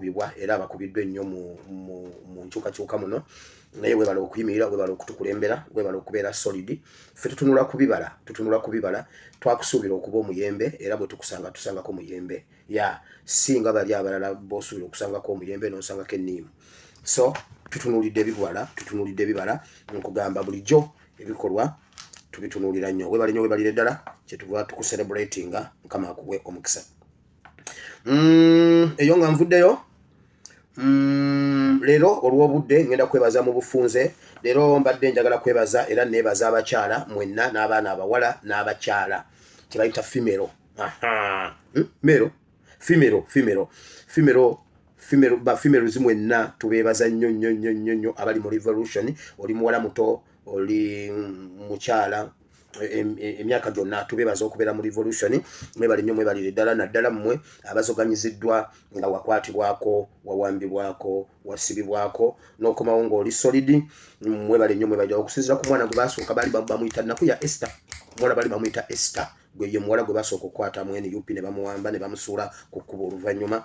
bibwa era abakubiddwe nnyo mu nkyukakyuka muno naye webala okuyimirira webala okutukulembera webala okubeera solid ffe tutunula kubibala twakusuubira okuba omuyembe era bwe tukusanga tusangako omuyembe ya singa bali abalala bosuubira okusangako omuyembe n'osangako enniimu so tutunulidde ebibala nkugamba bulijjo ebikolwa tubitunuulira nnyo webale nnyo webalire ddala kyetuva tukucelebratinga mukama akuwe omukisa eyo nga nvuddeyo leero olw'obudde ngenda kwebaza mu bufunze leero mbadde njagala kwebaza era neebaza abakyala mwenna n'abaana abawala n'abakyala kyebayita female females mwenna tubeebaza nnyo abali mu revolution oli muwala muto oli mukyala emyaka gyonna tubeebaza okubeera mu revolution mwebali nnyo mwebalire ddala naddala mmwe abazoganyiziddwa nga wakwatibwako wawambibwako wasibibwako n'okomawo ng'oli solid mwebali nnyo mwebalire okusinziira ku mwana gwe basooka bali bamuyita nnaku ya Esther omwana bali bamuyita Esther gwe ye muwala gwe basooka okukwata mu NUP ne bamuwamba ne bamusuula ku kkubo oluvannyuma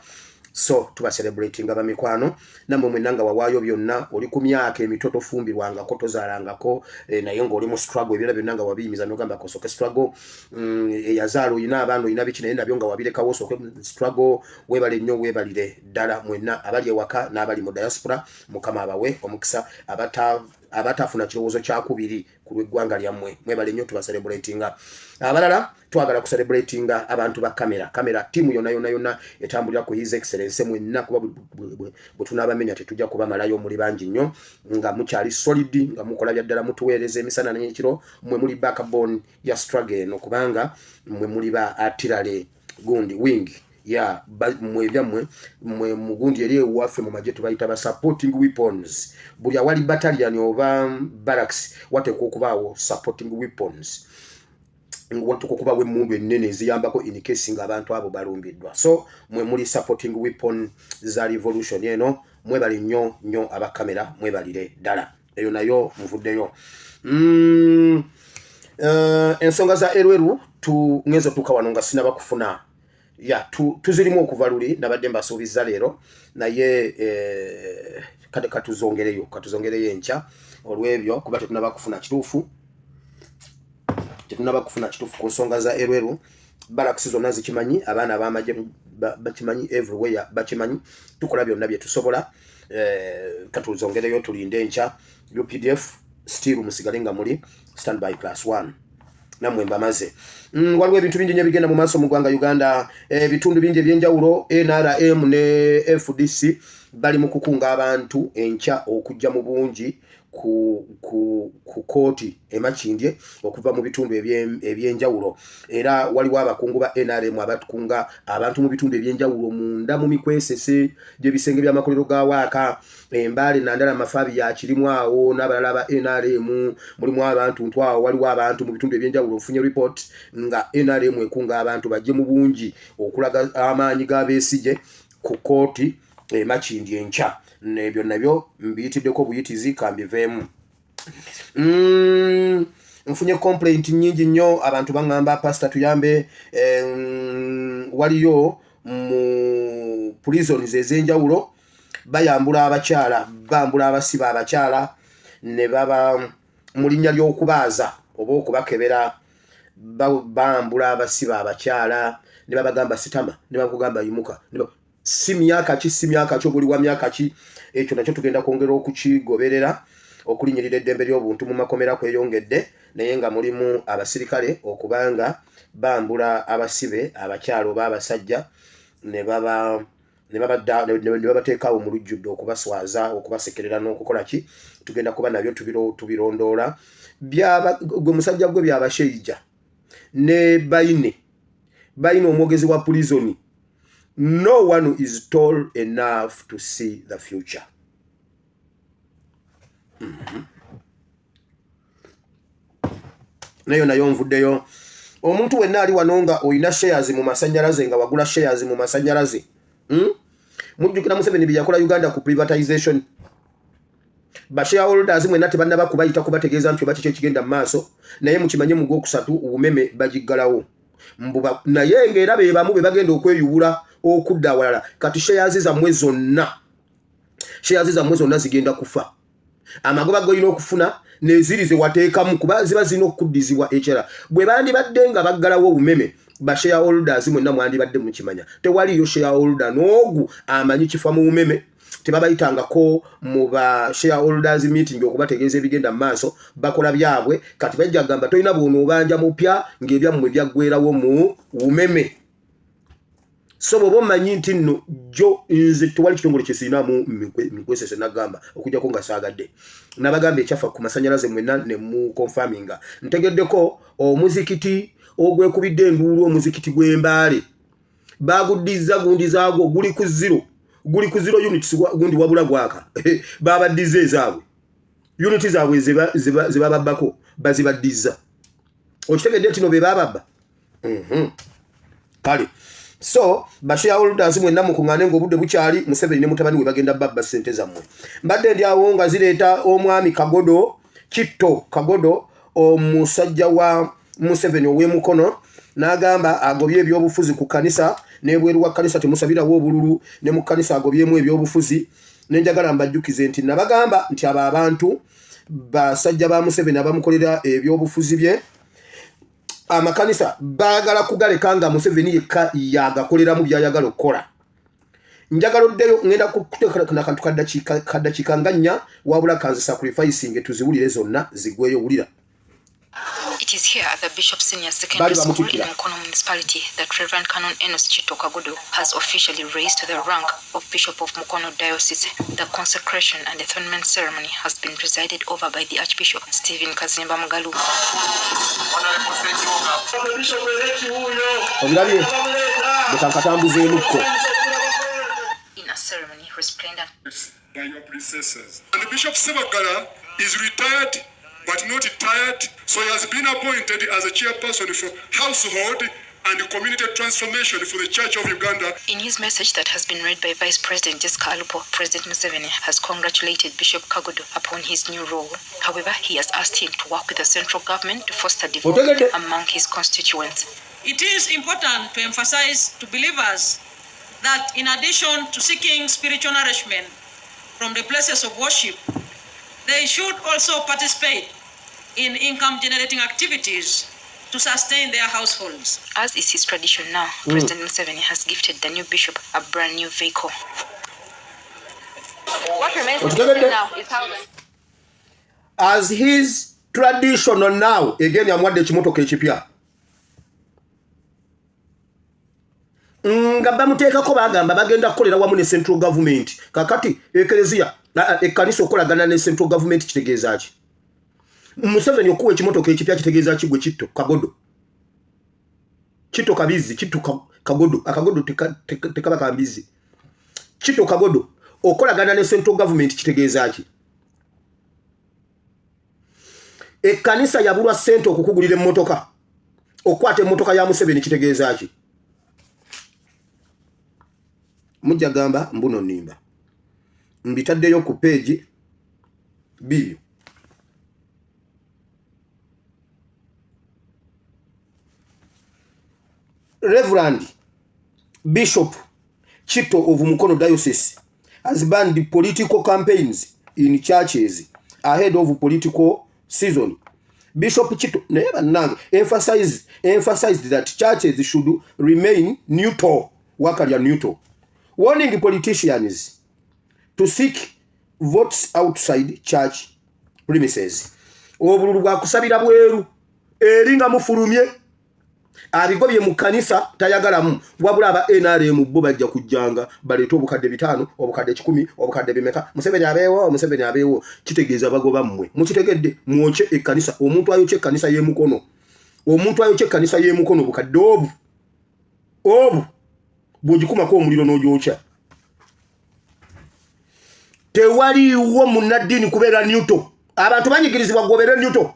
so tuba celebrating abamikwano namwe mwenna nga wawaayo byonna oli ku myaka emito tofumbirwangako tozaalangako naye ng'oli mu struggle ebyera byonna nga wabiyimiza n'ogamba kosooke struggle eyazaala oyina abaana oyina biki naye nabyo nga wabirekawo osooke struggle webale nnyo webalire ddala mwenna abali ewaka n'abali mu diaspora mukama abawe omukisa abatafuna kirowoozo kyakubiri ku lw'eggwanga lyammwe mwebale nnyo tuba celebratinga abalala twagala ku celebratinga abantu ba kamera tiimu yonna etambulira ku his excellence mwenna kuba bwe tunaabamenya tetujja kubamalayo muli bangi nnyo nga mukyali solid nga mukola bya ddala mutuweereza emisana n'ekiro mwe muli backbone ya struggle eno kubanga mwe muli ba artillery gundi wing ya mwe byammwe mwe mugundi eri ewaffe mu magye tubayita ba supporting weapons buli awali battalion oba barracks wateekwa okubaawo supporting weapons okuba w'emmundu ennene eziyambako in case nga abantu abo balumbiddwa so mwe muli supporting weapon za revolution eno mwebali nnyo abakamera mwebalire ddala eyo nayo nvuddeyo ensonga za erweru ngenza tuuka wano nga sinaba kufuna ya tuzirimu okuva luli nabadde mbasuubiza leero naye katuzongereyo enkya olw'ebyo kuba tetunaba kufuna kituufu ku nsonga za erweru baraks zonna zikimanyi abaana abamagye bakimanyi everywhere bakimanyi tukola byonna bye tusobola katuzongereyo tulinde enkya UPDF still musigale nga muli standby class 1 namwe mbamaze waliwo ebintu bingi nnyo bigenda mu maaso mu ggwanga Uganda ebitundu bingi ebyenjawulo NRM ne FDC bali mu kukunga abantu enkya okujja mu bungi ku kooti emakindye okuva mu bitundu ebyenjawulo era waliwo abakungu ba NRM abatukunga abantu mu bitundu ebyenjawulo munda mu mikwesese gy'ebisenge by'amakolero ga waaka Mbale nandala Mafabi ya kirimu awo n'abalala ba NRM mulimu abantu ntwawo waliwo abantu mu bitundu ebyenjawulo ofunye report nga NRM ekunga abantu bajje mu bungi okulaga amaanyi g'abeesije ku kooti emakindye enkya nebyo nabyo mbiyitiddeko buyitizi kambiveemu nfunye complaint nyingi nnyo abantu bangamba pastor tuyambe waliyo mu prisons ez'enjawulo bayambula abakyala bambula abasiba abakyala ne baba mu linnya ly'okubaaza oba okubakebera bambula abasiba abakyala ne babagamba sitama ne bakugamba yimuka si myaka ki buli wa myaka ki ekyo nakyo tugenda kwongera okukigoberera okulinyirira eddembe ly'obuntu mu makomera kweyongedde naye nga mulimu abasirikale okubanga bambula abasibe abakyalo oba abasajja ne babateekaawo mu lujjudde okubaswaza okubasekerera n'okukola ki tugenda kuba nabyo tubirondoola gwe musajja gwe byabasheija ne bayine omwogezi wa prison. No one is tall enough to see the future. Nayo nvuddeyo omuntu wenna ali wano nga oyina shares mu masanyalaze nga wagula shares mu masanyalaze mujjukira Museveni bye yakola Uganda ku privatization ba shareholders mwenna tebannaba kubayita kubategeeza nti baki kigenda mu maaso naye mukimanye mu gwokusatu ubumeme bagiggalawo mbuba naye ngera be bamu be bagenda okweyubula okudda walala kati shares za mwezi zonna zigenda kufa amagoba golina okufuna nezirize wateekamu kuba ziba zina okuddizibwa ekera bwe bandi badde nga baggalawo obumeme ba shareholders mwenna mwandibadde mukimanya tewaliyo shareholder n'ogu amanyi kifa mu bumeme tebabayitangako mu ba shareholders meeting okubategeeza ebigenda mu maaso bakola byabwe kati bajja gamba tolina bwono obanja mupya ng'ebyammwe byaggwerawo mu bumeme so bw'oba omanyi nti nno jjo nze tewali kitongole kye sirinaamu mikwesese nagamba okujjako nga saagadde nabagamba ekyafa ku masanyalaze mwenna ne mu confirminga ntegeddeko omuzikiti ogwekubidde enduulu omuzikiti gw'Embaale baguddiza gundi zaagwo guli ku zero units gundi wabula gwaka babaddiza ezaabwe units zaabwe ze bababbako bazibaddiza okitegedde nti no be bababba kale so bashareholders mwenna mukuŋŋaane ng'obudde bukyali Museveni ne mutabani we bagenda babba ssente zammwe mbadde ndi awo nga zireeta omwami Kitto Kagodo omusajja wa Museveni ow'emukono n'agamba agobye ebyobufuzi ku kanisa n'ebweru wa kanisa temusabirawo obululu ne mu kanisa agobyemu ebyobufuzi nenjagala mbajjukize nti nabagamba nti abo abantu basajja ba Museveni abamukolera ebyobufuzi bye amakanisa baagala kugaleka nga Museveni yekka yagakoleramu byayagala okukola njagala oddeyo ngenda kuteekana kantu kaddakiika nga 4 wabula kanze sacrificing tuziwulire zonna zigweyo wulira. It is here at the Bishop Senior Secondary School in Mukono Municipality that Reverend Canon Enos Kitto Kagodo has officially raised to the rank of Bishop of Mukono Diocese. The consecration and enthronement ceremony has been presided over by the Archbishop Stephen Kazimba Mugalu. In a ceremony resplendent by your predecessors. And the Bishop Sebagala is retired but not tired, so he has been appointed as a chairperson for household and community transformation for the Church of Uganda. In his message that has been read by Vice President Jessica Alupo, President Museveni has congratulated Bishop Kagodo upon his new role. However, he has asked him to work with the central government to foster development among his constituents. It is important to emphasize to believers that in addition to seeking spiritual nourishment from the places of worship, they should also participate in income-generating activities to sustain their households. As is his tradition now, President Museveni has gifted the new bishop a brand new vehicle. What remains to be seen now is how... As his tradition now, again, yamwadde ekimotoka ekipya. Nga bamuteekako bagamba bagenda kukolera wamu ne central government. Kakati ekereziya ekkanisa okolagana ne central government kitegeeza ki? Museveni okuwa ekimotoka ekipya kitegeeza ki gwe Kitto Kagodo? Kitto Kabizi, Kitto Kagodo, akagodo tekaba kambizi. Kitto Kagodo okolagana ne central government kitegeeza ki? Ekkanisa yabulwa ssente okukugulira emmotoka. Okwata emmotoka ya Museveni kitegeeza ki? Mujja gamba mbuno nimba. Mbitaddeyo ku page 2. Reverend Bishop Kitto of Mukono Diocese has banned political campaigns in churches ahead of political season. Bishop Kitto emphasized that churches should remain neutral, warning politicians to seek votes outside church premises. Obululu bwa kusabira bweru eringa mufulumye abigobye mu kanisa tayagalamu wabula aba NRM bo bajja kujjanga baleeta obukadde 5 obukadde 10 obukadde bimeka Museveni abeewo kitegeeza bagoba mmwe mukitegedde mwoche ekkanisa omuntu ayoche ekkanisa y'emukono obukadde obu bw'ogikumako omuliro n'ogyocha tewaliwo munnaddiini kubeera neutral. Abantu banyigirizibwa gobeera neutral.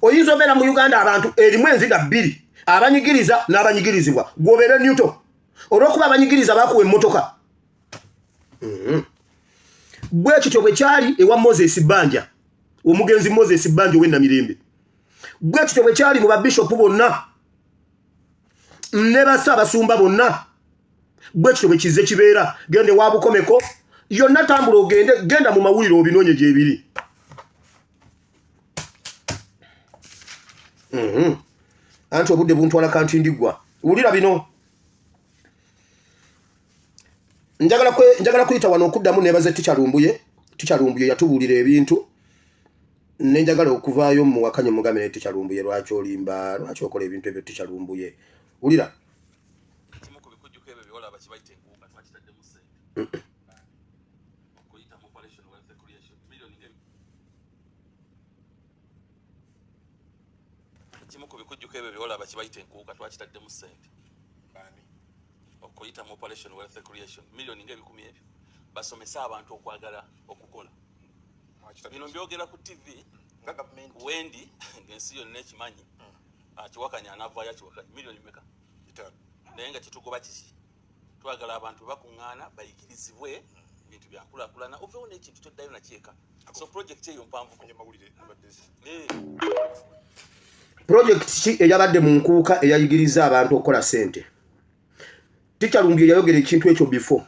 Oyinza obeera mu Uganda abantu erimu enziga 2 abanyigiriza n'abanyigirizibwa gobeera neutral. Olw'okuba abanyigiriza bakuwa emmotoka. Bwe kityo bwe kyali ewa Moses Banja, omugenzi Moses Banja ow'ennamirembe. Bwe kityo bwe kyali mu babishopu bonna. ne basaba sumba bonna bwe kitwe kize kibeera gende wabukomeko yonna tambula ogende genda mu mawulire obinonye gye biri anti obudde buntwala kanti ndigwa wulira bino njagala kuyita wano okuddamu nebaze tikyalumbuye yatubuulira ebintu nenjagala okuvaayo muwakanye mugambe ne tikyalumbuye lwaki olimba lwaki okola ebintu ebyo tikyalumbuye wulira kimu ku bikujjuko ebyo byolaba kibayita enkuuka twakitadde mu ssente okuyita mu operation wealth creation million kimu ku bikujjuko ebyo byolaba kibayita enkuuka twakitadde mu ssente okuyita mu operation wealth creation million ng'ebikumi ebyo basomesa abantu okwagala okukola bino mbyogera ku TV nga government wendi ng'ensi yonna ekimanyi kiwakanya anavaayo akiwakanya million meka naye nga kitugoba kiki twagala abantu bakuŋŋaana bayigirizibwe ebintu byankulaakulana oveewo n'ekintu kyoddayo nakyeka so project eyo mpanvuko project ki eyabadde mu nkuuka eyayigiriza abantu okukola ssente tikyalumbye yayogera ekintu ekyo before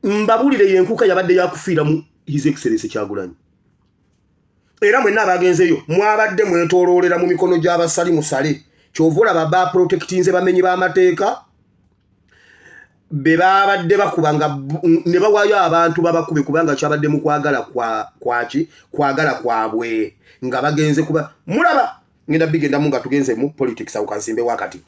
mbabulire yenkuuka yabadde yakufiira mu his excellence Kyagulanyi era mwenna abagenzeyo mwabadde mwetooloolera mu mikono gy'abasali musale kyova olaba ba protectinze bamenyi b'amateeka be babadde bakuba nga ne bawaayo abantu babakube kubanga kyabadde mu kwagala kwabwe nga bagenze kuba mulaba ngenda bigendamu nga tugenze mu politics awukansimbe wakati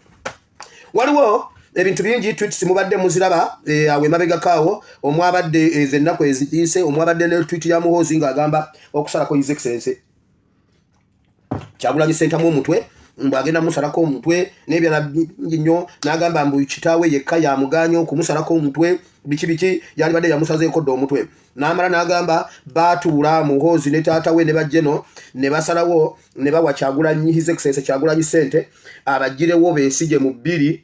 waliwo ebintu bingi tweets mubadde muziraba awe mabega kawo omwabadde ezennaku eziyise omwabadde ne tweet ya Muhoozi ng'agamba okusalako his excellence Kyagulanyi sentamu omutwe mbagenda musalako omutwe n'ebyala bingi nnyo n'agamba mbu kitaawe yekka yamugaanya okumusalako omutwe biki yali badde yamusazeeko dda omutwe n'amala n'agamba baatuula Muhoozi ne taata we ne bajjeno ne basalawo ne bawa Kyagulanyi his excellence Kyagulanyi ssente abagirewo beesije mu 2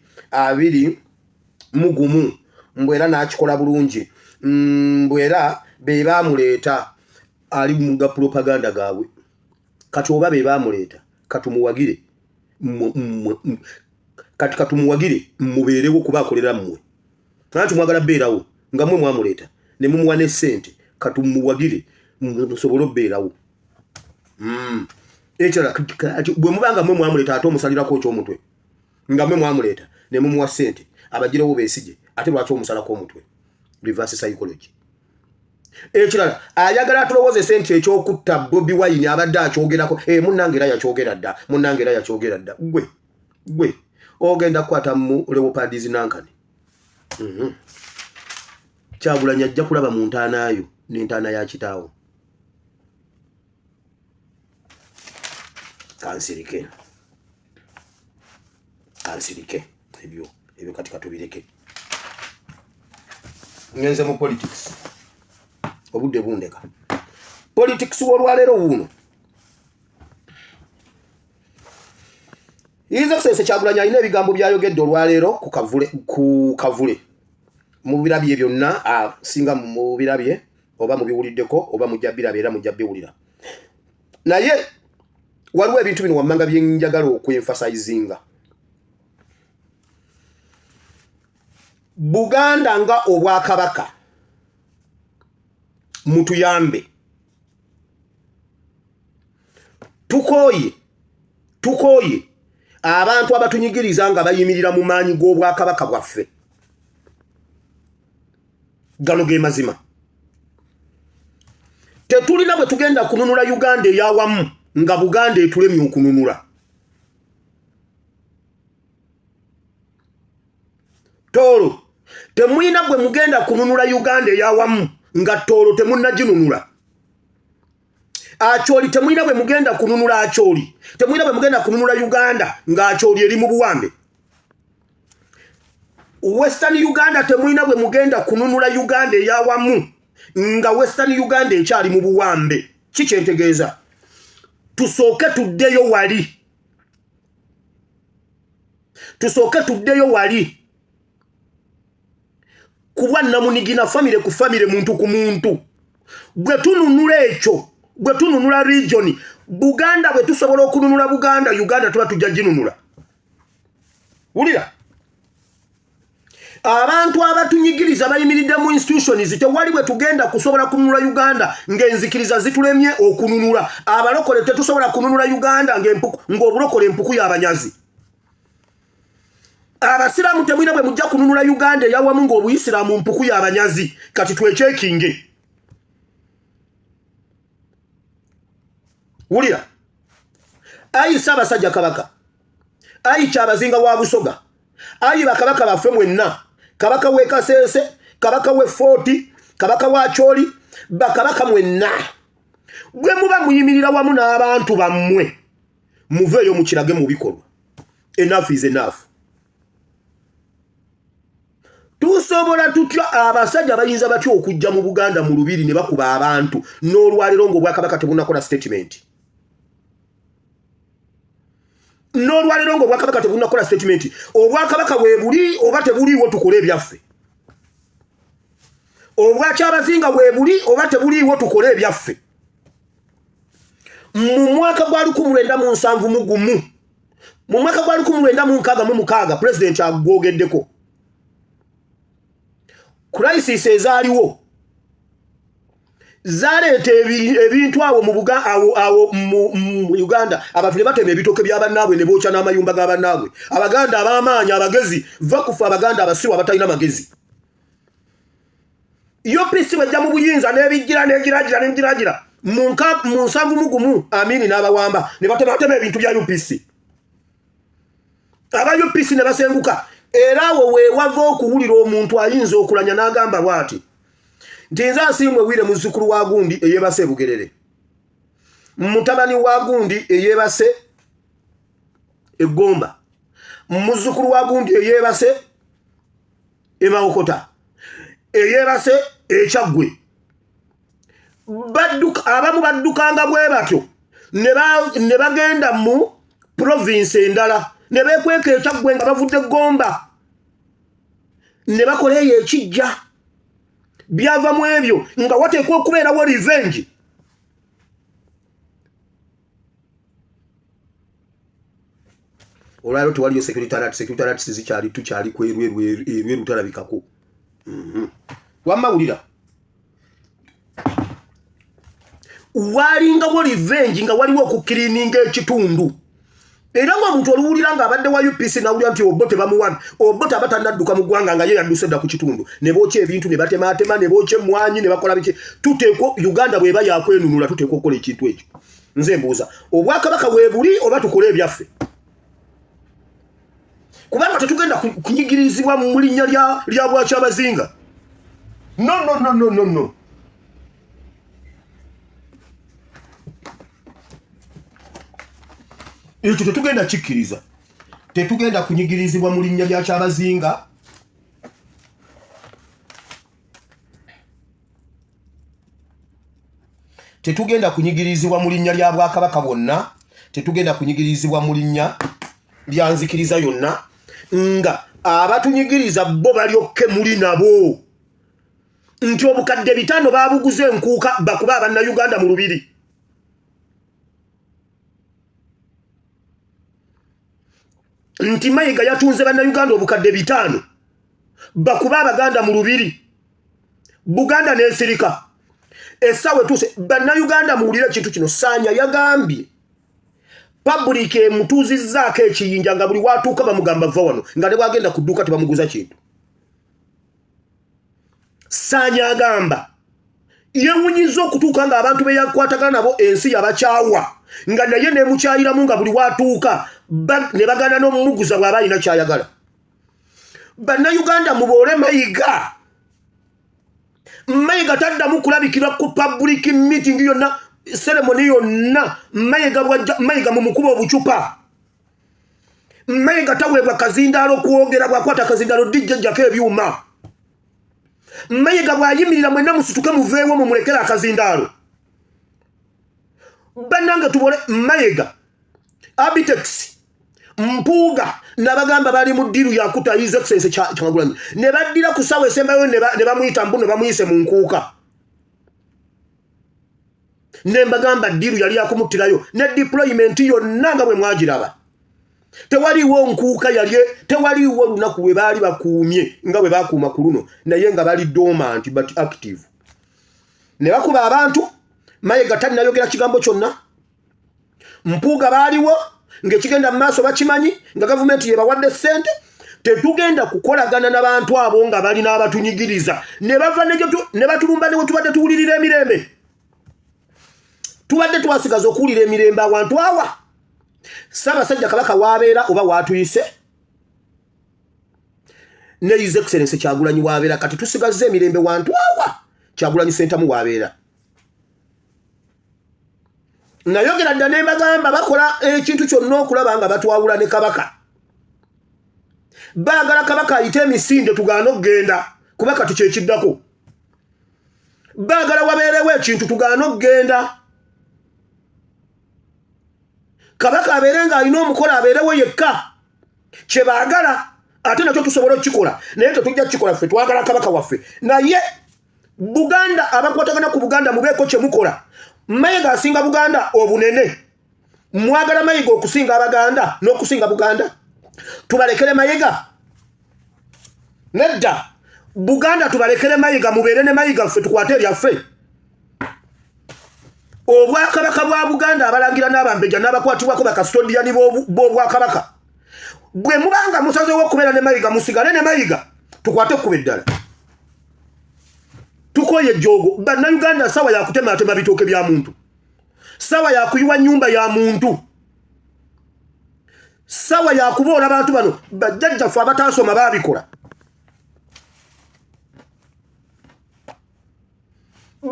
mugumu mbwera n'akikola bulungi mbwera be baamuleeta ali mu ga propaganda gaabwe kati oba be baamuleeta katumuwagire katumuwagire mubeerewo kuba akolera mmwe anti mwagala beerawo nga mmwe mwamuleeta ne mumuwa ne ssente katumuwagire musobole obbeerawo ekirala bwe mubanga mmwe mwamuleeta ate omusalirako eky'omutwe nga mmwe mwamuleeta ne mumuwa ssente abagirewo beesije ate lwaki omusalako omutwe reverse psychology ekirala ayagala atulowooze ssente ekyokutta Bobi Wine abadde akyogerako munnange era yakyogera dda gwe ogenda kukwata mu Leopards nankane Kyagulanyi ajja kulaba mu ntaanaayo n'entaana ya kitaawo kansirike ebyo kati katubireke ngenze mu politics obudde bundeka politics w'olwaleero wuno His Excellency Kyagulanyi alina ebigambo byayogedde olwaleero ku kavule mu birabye byonna singa mu birabye oba mu biwuliddeko oba mujja birabye era mujja biwulira naye waliwo ebintu bino wammanga byenjagala okwenfasizinga Buganda nga obwakabaka mutuyambe tukoye abantu abatunyigiriza nga bayimirira mu maanyi g'obwakabaka bwaffe gano ge mazima tetulina bwe tugenda kununula Uganda eyawamu nga Buganda etulemye okununula Tooro temulina bwe mugenda kununula Uganda eyawamu nga Tooro temunnaginunula Acholi temulina bwe mugenda kununula Acholi temulina bwe mugenda kununula Uganda nga Acholi eri mu buwambe Western Uganda temulina bwe mugenda kununula Uganda eyawamu nga Western Uganda ekyali mu buwambe kikyentegeeza tusooke tuddeyo wali kuba namunigina family ku family muntu ku muntu bwe tununula ekyo bwe tununula region Buganda bwe tusobola okununula Buganda Uganda tuba tujja ginunula Ulira abantu abatunyigiriza bayimiridde mu institutions tewali bwe tugenda kusobola kununula Uganda ng'enzikiriza zitulemye okununula abalokole tetusobola kununula Uganda ng'obulokole empuku y'abanyazi abasiramu temwina bwe mujja kununula Uganda yawamu ng'obuyisiramu mpuku y'abanyazi kati twechekinge Ulira ayi Ssaabasajja Kabaka ayi Kyabazinga wa Busoga ayi bakabaka baffe mwenna kabaka we Kasese kabaka we Foti kabaka wa Choli bakabaka mwenna gwe muba muyimirira wamu n'abantu bammwe muveeyo mukirage mu bikolwa enough is enough tusobola tutya abasajja bayinza batyo okujja mu Buganda mu lubiri ne bakuba abantu n'olwaliro ng'obwakabaka tebunakola statement n'olwaliro ng'obwakabaka tebunakola statement obwakabaka weebuli oba tebuliiwo tukole ebyaffe obwakyabazinga weebuli oba tebuliiwo tukole ebyaffe mu mwaka gwa 1971 mu mwaka gwa 1966 president agwogeddeko crisis ezaaliwo zaleeta ebintu awo mu Uganda abantu ne batema ebitoke by'abannaabwe ne bookya n'amayumba g'abannaabwe abaganda ab'amaanyi abagezi vakufa abaganda abasiwa abatalina magezi UPC bajja mu buyinza n'ebigiragira mu 71 Amini n'abawamba ne batema ebintu bya UPC aba UPC ne basenguka era awo weewava okuwulira omuntu ayinza okulanya n'agamba bw'ati nti nze Asiimwe Wire muzzukulu wa Gundi eyeebase Bugerere mutabani wa Gundi eyeebase Egomba muzzukulu wa Gundi eyeebase Emawokota eyeebase Ekyaggwe abamu baddukanga bwe batyo ne bagenda mu province endala ne beekweka Ekyaggwe nga bavudde Gomba ne bakola eyo ekijja byava mu ebyo nga wateekwa okubeerawo revenge olwaliro tewaliyo secretariat zikyali tukyali kwerweru talabikako wamawulira walingawo revenge nga waliwo okukirininga ekitundu era nga omuntu oluwulira ng'abadde wa UPC nawulira nti Obote bamuwana Obote abatannadduka mu ggwanga nga ye yadduse dda ku kitundu ne bookya ebintu ne batematema ne bookya emmwanyi ne bakola biki tuteekwa Uganda bw'eba yakwenunula tuteekwa okukola ekintu ekyo nze mbuuza obwakabaka weebuli oba tukole ebyaffe kubanga tetugenda kunyigirizibwa mu linnya lya Bwakyabazinga no ekyo tetugenda kikkiriza tetugenda kunyigirizibwa mu linnya lya Kyabazinga tetugenda kunyigirizibwa mu linnya lya Bwakabaka bwonna tetugenda kunyigirizibwa mu linnya lya nzikiriza yonna nga abatunyigiriza bo balyokke muli nabo nti obukadde 5 babuguze enkuuka bakuba Abannayuganda mu lubiri nti Mayiga yatunze Bannayuganda obukadde 5 bakuba Abaganda mu lubiri Buganda n'esirika essawe tuse Bannayuganda muwulire ekintu kino Sanya yagambye public emutuuzizzaako ekiyinja nga buli watuuka bamugamba va wano nga ne bwagenda ku dduuka tebamuguza kintu Sanya agamba yewunyiza okutuuka ng'abantu be yakwatagana nabo ensi yabakyawa nga naye nemukyayiramu nga buli watuuka ne bagana n'omumuguza bw'aba alina kyayagala Bannayuganda muboole Mayiga taddamu kulabikira ku public meeting yonna ceremony yonna Mayiga mu mukuba obucupa Mayiga taweebwa kazindaalo kwogera bwakwata kazindaalo dijjajjako ebyuma Mayiga bwayimirira mwenna musituke muveewo mumulekera akazindaalo bannange tubole Mayiga Abitex Mpuuga nabagamba bali mu ddiru yakuta His Excellency Kyagulanyi ne baddira ku ssaawa esembayo ne bamuyita mbu ne bamuyise mu nkuuka ne mbagamba ddiru yali yakumuttirayo ne deployment yonna nga bwe mwagiraba tewaliwo nkuuka yalye tewaliwo lunaku we baali bakuumye nga bwe bakuuma ku luno naye nga bali dormant but active ne bakuba abantu Mayiga tannayogera kigambo kyonna Mpuuga baaliwo ng'ekigenda mu maaso bakimanyi nga gavumenti yebawadde ssente tetugenda kukolagana n'abantu abo nga balina abatunyigiriza ne bava ne batulumba ne we tubadde tuwulirira emirembe tubadde twasigaza okuwulira emirembe awantu awa Ssaabasajja Kabaka waabeera oba waatuyise ne His Excellency Kyagulanyi waabeera kati tusigaze emirembe wantu awa Kyagulanyi Ssentamu waabeera nayogera dda ne mbagamba bakola ekintu kyonna okulaba nga batwawula ne Kabaka baagala Kabaka ayite emisinde tugaana okugenda kuba kati kyekiddako baagala wabeerewo ekintu tugaana okugenda Kabaka abeere nga alina omukola abeerewo yekka kye baagala ate nakyo tusobola okukikola naye tetujja kukikola ffe twagala Kabaka waffe naye Buganda abakwatagana ku Buganda mubeeko kye mukola Mayiga asinga Buganda obunene mwagala Mayiga okusinga Abaganda n'okusinga Buganda tubalekere Mayiga nedda Buganda tubalekere Mayiga mubeere ne Mayiga ffe tukwate eryaffe Obwakabaka bwa Buganda abalangira n'abambeja n'abakwatibwako bakasitodiyani b'obwakabaka bwe mubanga musazeewo okubeera ne Mayiga musigale ne Mayiga tukwate ekkuba eddala tukoye ejjoogo bannayuganda sawa yakutemaatema bitooke bya muntu sawa yakuyiwa nnyumba ya muntu sawa yakuboola abantu bano bajjajjaffe abataasoma baabikola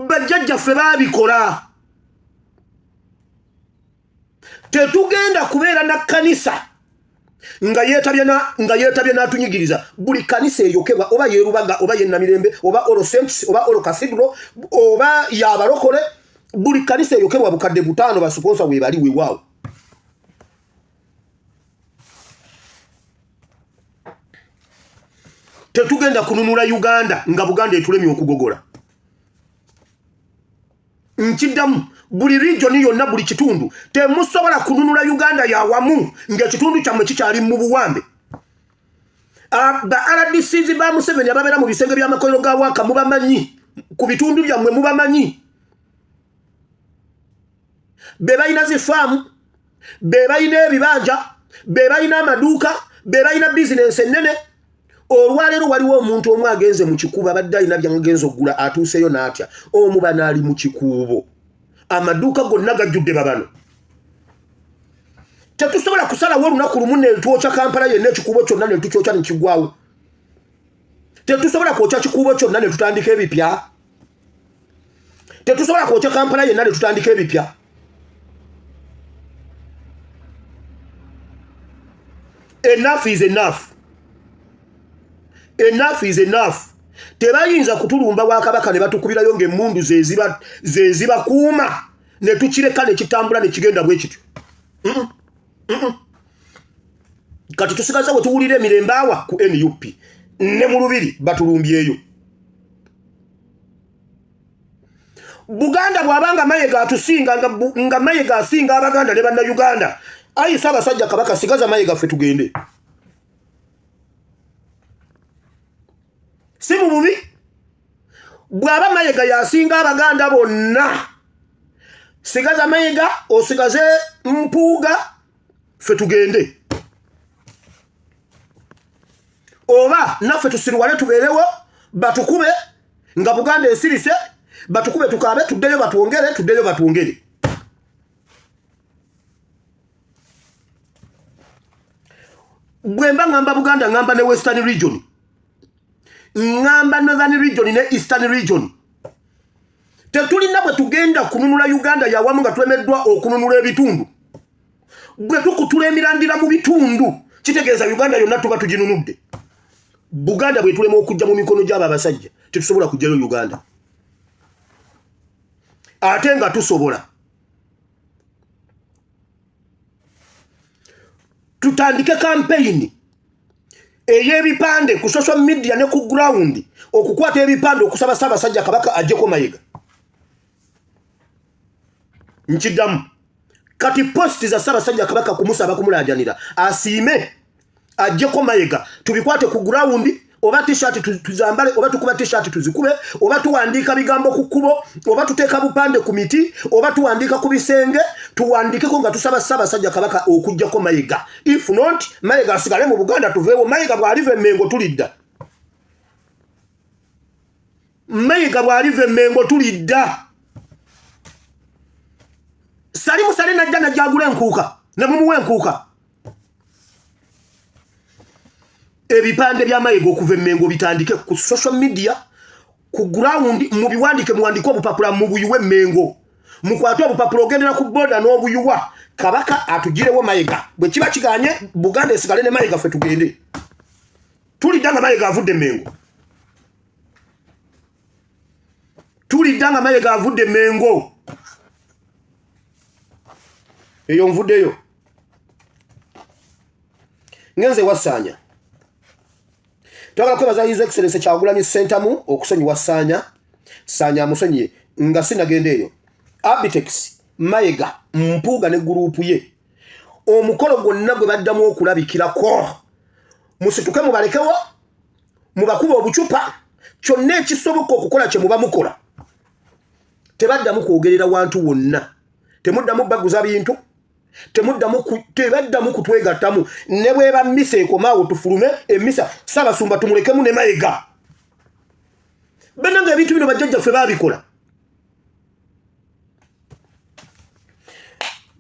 bajjajjaffe baabikola tetugenda kubeera na kanisa nga yeetabye n'atunyigiriza buli kanisa eyokebwa oba yeerubaga oba yennamirembe oba olosentis oba olokasidro oba yabalokole buli kanisa eyokebwa bukadde 5 basuponsa weebali weewaawo tetugenda kununula Uganda nga Buganda etulemye okugogola nkiddamu buli region yonna buli kitundu temusobola kununula Uganda ya wamu ng'ekitundu kyammwe kikyali mu buwambe ba RDCs ba Museveni ababeera mu bisenge by'amakolero ga Waka mubamanyi ku bitundu byammwe mubamanyi be balina zifaamu be balina ebibanja be balina amaduuka be balina bizinensi ennene olwaleero waliwo omuntu omu agenze mu kikuubo abadde alina byamugenza okugula atuuseyo n'atya omuba n'ali mu kikuubo amaduuka gonna gajjudde babano tetusobola kusalawo olunaku lumu ne twokya Kampala yenna ekikuubo kyonna ne tukyokya ne kigwawo tetusobola kwokya kikuubo kyonna ne tutandika ebipya tetusobola kwokya Kampala yenna ne tutandika ebipya enough is enough enough is enough tebayinza kutulumba Bwakabaka ne batukubirayo ng'emmundu zezibakuuma ne tukireka ne kitambula ne kigenda bwe kityo kati tusigaza bwe tuwulira emirembe awa ku NUP ne mu Lubiri batulumbyeyo Buganda bw'abanga Mayiga atusinga nga Mayiga asinga Abaganda ne Bannayuganda ayi Ssaabasajja Kabaka sigaza Mayiga ffe tugende si mu bubi bw'aba Mayiga yasinga Abaganda bonna sigaza Mayiga osigaze Mpuuga ffe tugende oba naffe tusirwale tubeerewo batukube nga Buganda esirise batukube tukaabe tuddeyo batwongere bwemba ngamba Buganda ngamba ne Western region ngamba Northern region ne Eastern region tetulina bwe tugenda kununula Uganda yawamu nga tulemeddwa okununula ebitundu bwe tukutula emirandira mu bitundu kitegeeza Uganda yonna tuba tuginunudde Buganda bwe tulema okujja mu mikono gy'abo abasajja tetusobola kujjayo Uganda ate nga tusobola tutandike campaign ey'ebipande ku social media ne ku ground okukwata ebipande okusaba Ssaabasajja Kabaka ajjeko Mayiga nkiddamu kati posti za Ssaabasajja Kabaka kumusaba kumulajanira asiime ajjeko Mayiga tubikwate ku ground oba t-shirt tuzambale oba tukuba t-shirt tuzikube oba tuwandika bigambo ku kubo oba tuteeka bupande ku miti oba tuwandika ku bisenge tuwandikeko nga tusaba Ssaabasajja Kabaka okujjako Mayiga. If not Mayiga asigale mu Buganda tuveewo. Mayiga bw'aliva Emmengo tulidda. Mayiga bw'aliva Emmengo tulidda. Salimu Sale najja najagula enkuuka ne mumuwa enkuuka. Ebipande bya Mayiga okuva Emmengo bitandike ku social media ku ground mu biwandike muwandike obupapula mu buyuwe Emmengo mukwate obupapula ogendera ku boda n'obuyuwa Kabaka atugirewo Mayiga bwe kiba kiganye Buganda esigale ne Mayiga fe tugende tulidanga Mayiga avudde Emmengo tulidanga Mayiga avudde Emmengo eyo nvuddeyo ngenze Wasanya twagala kwebaza His Excellency Kyagulanyi Ssentamu okusonyiwa Sanya amusonyiye nga sinagenda eyo. Abitex Mayiga Mpuuga ne gurupu ye omukolo gwonna gwe baddamu okulabikirako musituke mubalekewo mubakuba obucupa kyonna ekisoboka okukola kye muba mukola. Tebaddamu kwogerera wantu wonna, temuddamu baguza bintu, tebaddamu kutwegattamu. Ne bweba mmisa ekomaawo tufulume emmisa Ssaabasumba tumulekemu ne Mayiga. Bannanga ebintu bino bajjajjaffe baabikola.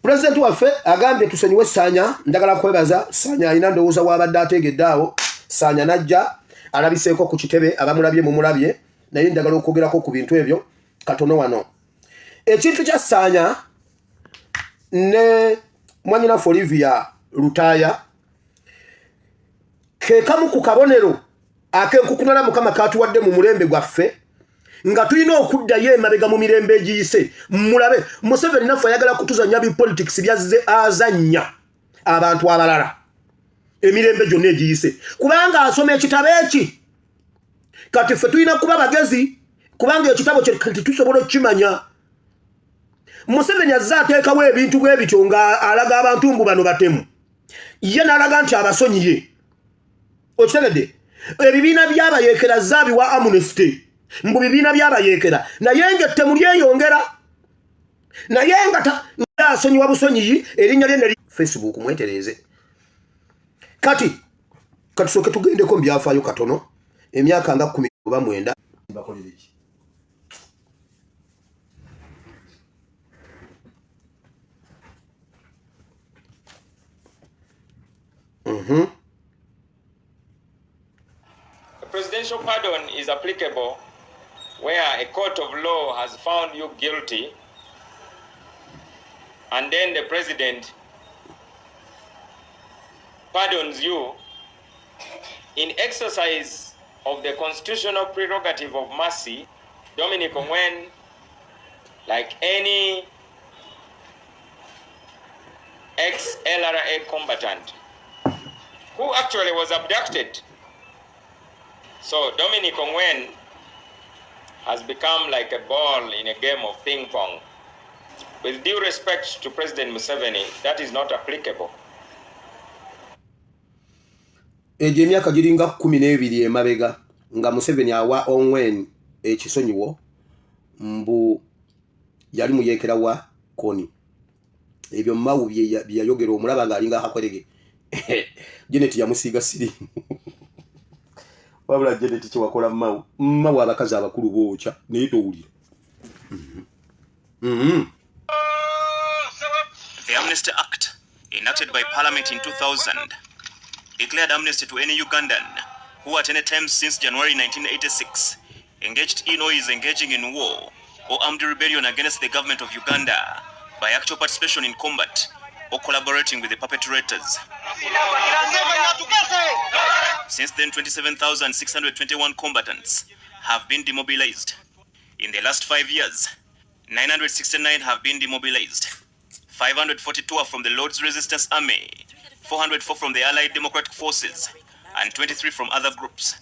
President waffe agambye tusonyiwe Sanya. Ndagala kwebaza Sanya alina ndowooza wabadde ategedde awo. Sanya najja alabiseeko ku kitebe abamulabye mumulabye naye ndagala okwogerako ku bintu ebyo katono wano. Ekintu kya Sanya ne mwanyina Olivia Lutaya ke kamu ku kabonero akenkukunala Mukama katuwadde mu mulembe gwaffe nga tulina okuddayo emabega mu mirembe egiyise. Mulabe Museveni naffe ayagala kutuzanya bi politics byazze azanya abantu abalala emirembe gyonna egiyise kubanga asoma ekitabo eki. Kati ffe tulina kuba bagezi kubanga ekitabo kye tusobola okukimanya. Museveni azza ateekawo ebintu bwe bityo nga alaga abantu mbu bano batemu. Ye n'alaga nti abasonyiye. Okitegedde? Ebibiina by'abayeekera zaabiwa Amnesty. Mbu bibiina by'abayeekera. Naye ng'ettemu lyeyongera. Naye nga asonyiwa busonyiyi erinnya lye ne Facebook mwetereeze. Kati katusooke tugendeko mu byafaayo katono. Emyaka nga 10 oba 9 bakolera ki? A presidential pardon is applicable where a court of law has found you guilty and then the president pardons you in exercise of the constitutional prerogative of mercy. Dominic Ongwen, like any ex-LRA combatant who actually was abducted. So Dominic Ongwen has become like a ball in a game of ping pong. With due respect to President Museveni, that is not applicable. Eje emyaka giringa 12 emabega nga Museveni awa Ongwen ekisonyiwo mbu yali muyeekera wa Koni. Ebyo mawu byayogera omulaba nga alinga akwerege. Janet yamusiiga siri. Wabula Janet kiwakola mawu abakazi abakulu bookya naye towulira. The Amnesty Act, enacted by Parliament in 2000, declared amnesty to any Ugandan who at any time since January 1986 engaged in or is engaging in war or armed rebellion against the government of Uganda by actual participation in combat or collaborating with the perpetrators. Since then, 27,621 combatants have been demobilized. In the last 5 years, 969 have been demobilized. 542 are from the Lord's Resistance Army, 404 from the Allied Democratic Forces, and 23 from other groups.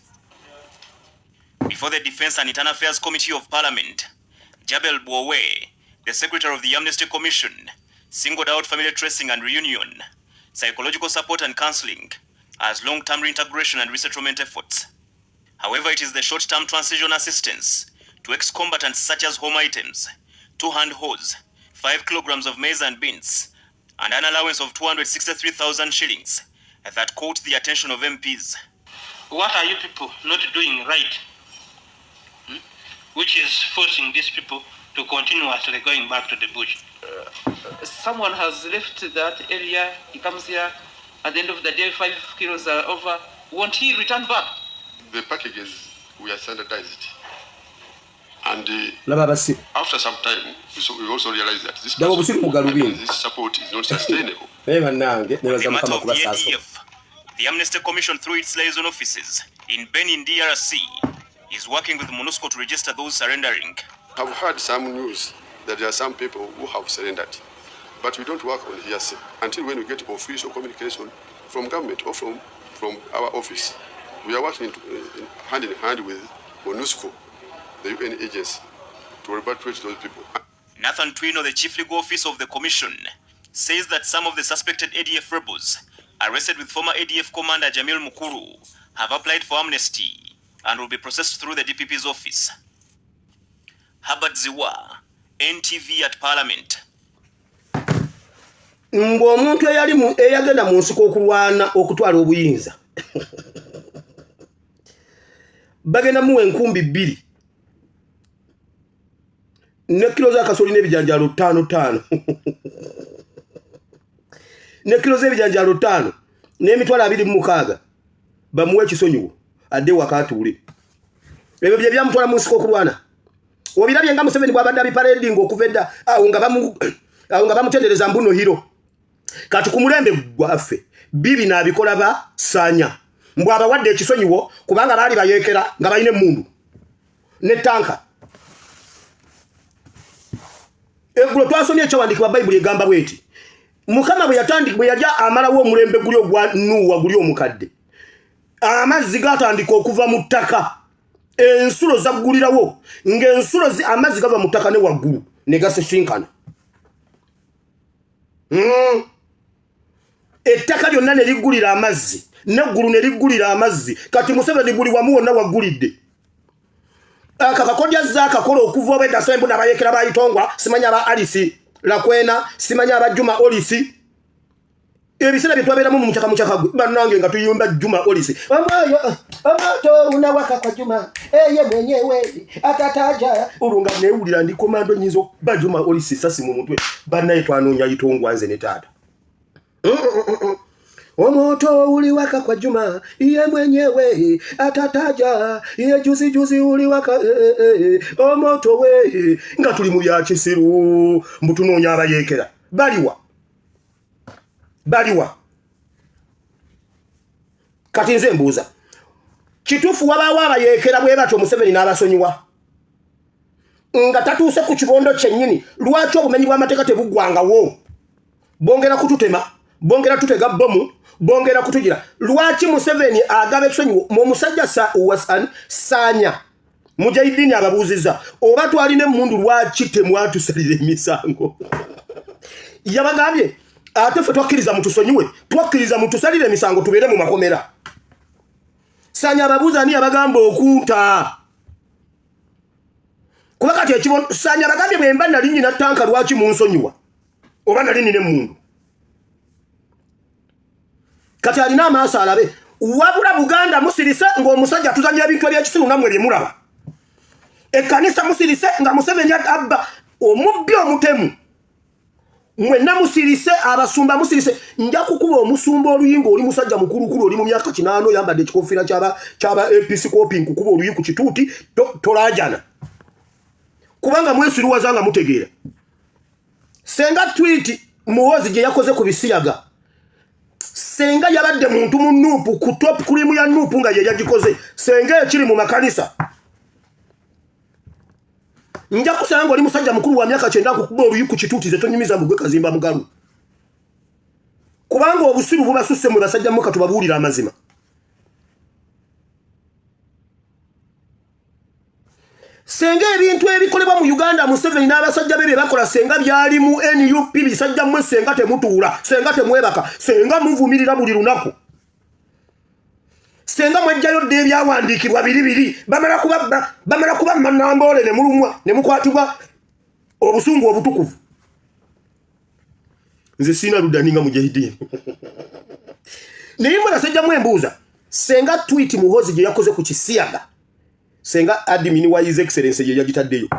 Before the Defense and Internal Affairs Committee of Parliament, Jabel Bwowe, the Secretary of the Amnesty Commission, singled out family tracing and reunion, psychological support and counseling as long-term reintegration and resettlement efforts. However, it is the short-term transition assistance to ex-combatants such as home items, 2 hand hoes, 5 kilograms of maize and beans, and an allowance of 263,000 shillings that caught the attention of MPs. What are you people not doing right? Which is forcing these people to continuously going back to the bush? Someone has left that area, he comes here, at the end of the day 5 kilos are over. Won't he return back? The packages, we are standardized. And after some time, we also realize that this support is not sustainable. On the matter of the ADF, the Amnesty Commission through its liaison offices in Benin, DRC, is working with MONUSCO to register those surrendering. I've heard some news that there are some people who have surrendered, but we don't work on hearsay until when we get official communication from government or from our office. We are working hand in hand with MONUSCO, the UN agency, to repatriate those people. Nathan Twino, the chief legal officer of the commission, says that some of the suspected ADF rebels arrested with former ADF commander Jamil Mukuru have applied for amnesty and will be processed through the DPP's office. Herbert Ziwa, NTV at Parliament. Omuntu eyagenda mu nsiko okulwana okutwala obuyinza bagenda mu enkumbi 2 ne kilo za kasoli n'ebijanjalo 5 ne kilo z'ebijanjalo 5 n'emitwalo 26 bamuwe ekisonyiwo adde wakatuule ebyo bye byamutwala mu nsiko okulwana obirabye nga Museveni bw'abadde abiparedinga okuva edda awo nga bamutendereza mbuno hiro kati ku mulembe gwaffe bibi n'abikola basanya mbw abawadde ekisonyiwo kubanga baali bayeekera nga balina emmundu ne tanka. Eggulo twasomye ekyawandiikibwa Bayibuli egamba bweti Mukama bwe yajja amalawo omulembe guli ogwa Nuuwa guli omukadde amazzi gatandika okuva mu ttaka ensulo zaggulirawo ng'ensulo amazzi gava mu ttaka ne waggulu ne gasisinkana. Ettaka lyonna ne liggulira amazzi neggulu ne liggulira amazzi kati Museveni buli wamu wonna waggulidde. Akakodya zakakola okuva obedda sembu n'abayekera bayitongwa simanya aba Alisi Lakwena simanya aba Juma Olisi ebisera bitwabeeramu mu mukyaka bannange nga tuyimba Juma Olisi amato unawaka kwa Juma eye mwenyewe atataja urunga neewulira ndi komando nyizo ba Juma Olisi sasi mu mutwe bannaye twanoonya yitongwa nze ne taata omoto uliwaka kwa Juma iye mwenyewe atataja iye juzi uliwaka omoto we nga tuli mu bya kisiru mbutunoonya abayekera baliwa kati nze mbuuza kituufu wabaawo abayekera bwe batyo Museveni n'abasonyiwa nga tatuuse ku kibondo kyennyini lwaki obumenyi bw'amateeka tebuggwangawo bongera kututema bongera tutega bomu bongera kutugira lwaki Museveni agaba ekisonyiwo mu musajja Sanya Mujahideen ababuuziza oba twalina emmundu lwaki temwatusalira emisango yabagambye ate ffe twakkiriza mutusonyiwe twakkiriza mutusalire emisango tubeere mu makomera. Sanya ababuuza ani abagamba okunta kuba kati ekibondo Sanya abagambye bwe mba nali nnyina tanka lwaki munsonyiwa oba nali nina emmundu kati alina amaaso alabe wabula Buganda musirise ng'omusajja tuzannya ebintu eby'ekisiru nammwe bye mulaba ekkanisa musirise nga Museveni abba omubbi omutemu mwenna musirise abasumba musirise nja kukuba omusumba oluyingo oli musajja mukulukulu oli mu myaka 8 oyambadde ekikofiira kyaba episikopi nkukuba oluyi ku kituuti tolajana kubanga mwesiruwaza nga mutegeera senga tweet Muhoozi gye yakoze ku bisiyaga senga yabadde muntu mu nuupu ku top cream ya nuupu nga ye yagikoze senga ekiri mu makanisa nja kusanga oli musajja mukulu wa myaka 9 kukuba oluyi ku kituuti ze tonyumiza mugwe kazimba mugalu kubanga obusiru bubasusse mu basajja muka tubabuulira amazima. senga ebintu ebikolebwa mu Uganda Museveni n'abasajja be bakola senga byali mu NUP bisajja mwe senga temutuula senga temwebaka senga muvumirira buli lunaku senga mwajjayo dde ebyawandiikibwa biri bamala kuba manambole ne mulumwa ne mukwatibwa obusungu obutukuvu nze sina ludaninga mujahidini naye mwasajja mwembuuza senga tweet Muhoozi gye yakoze ku Kisiyaga senga admin wa His Excellency ye yagitaddeyo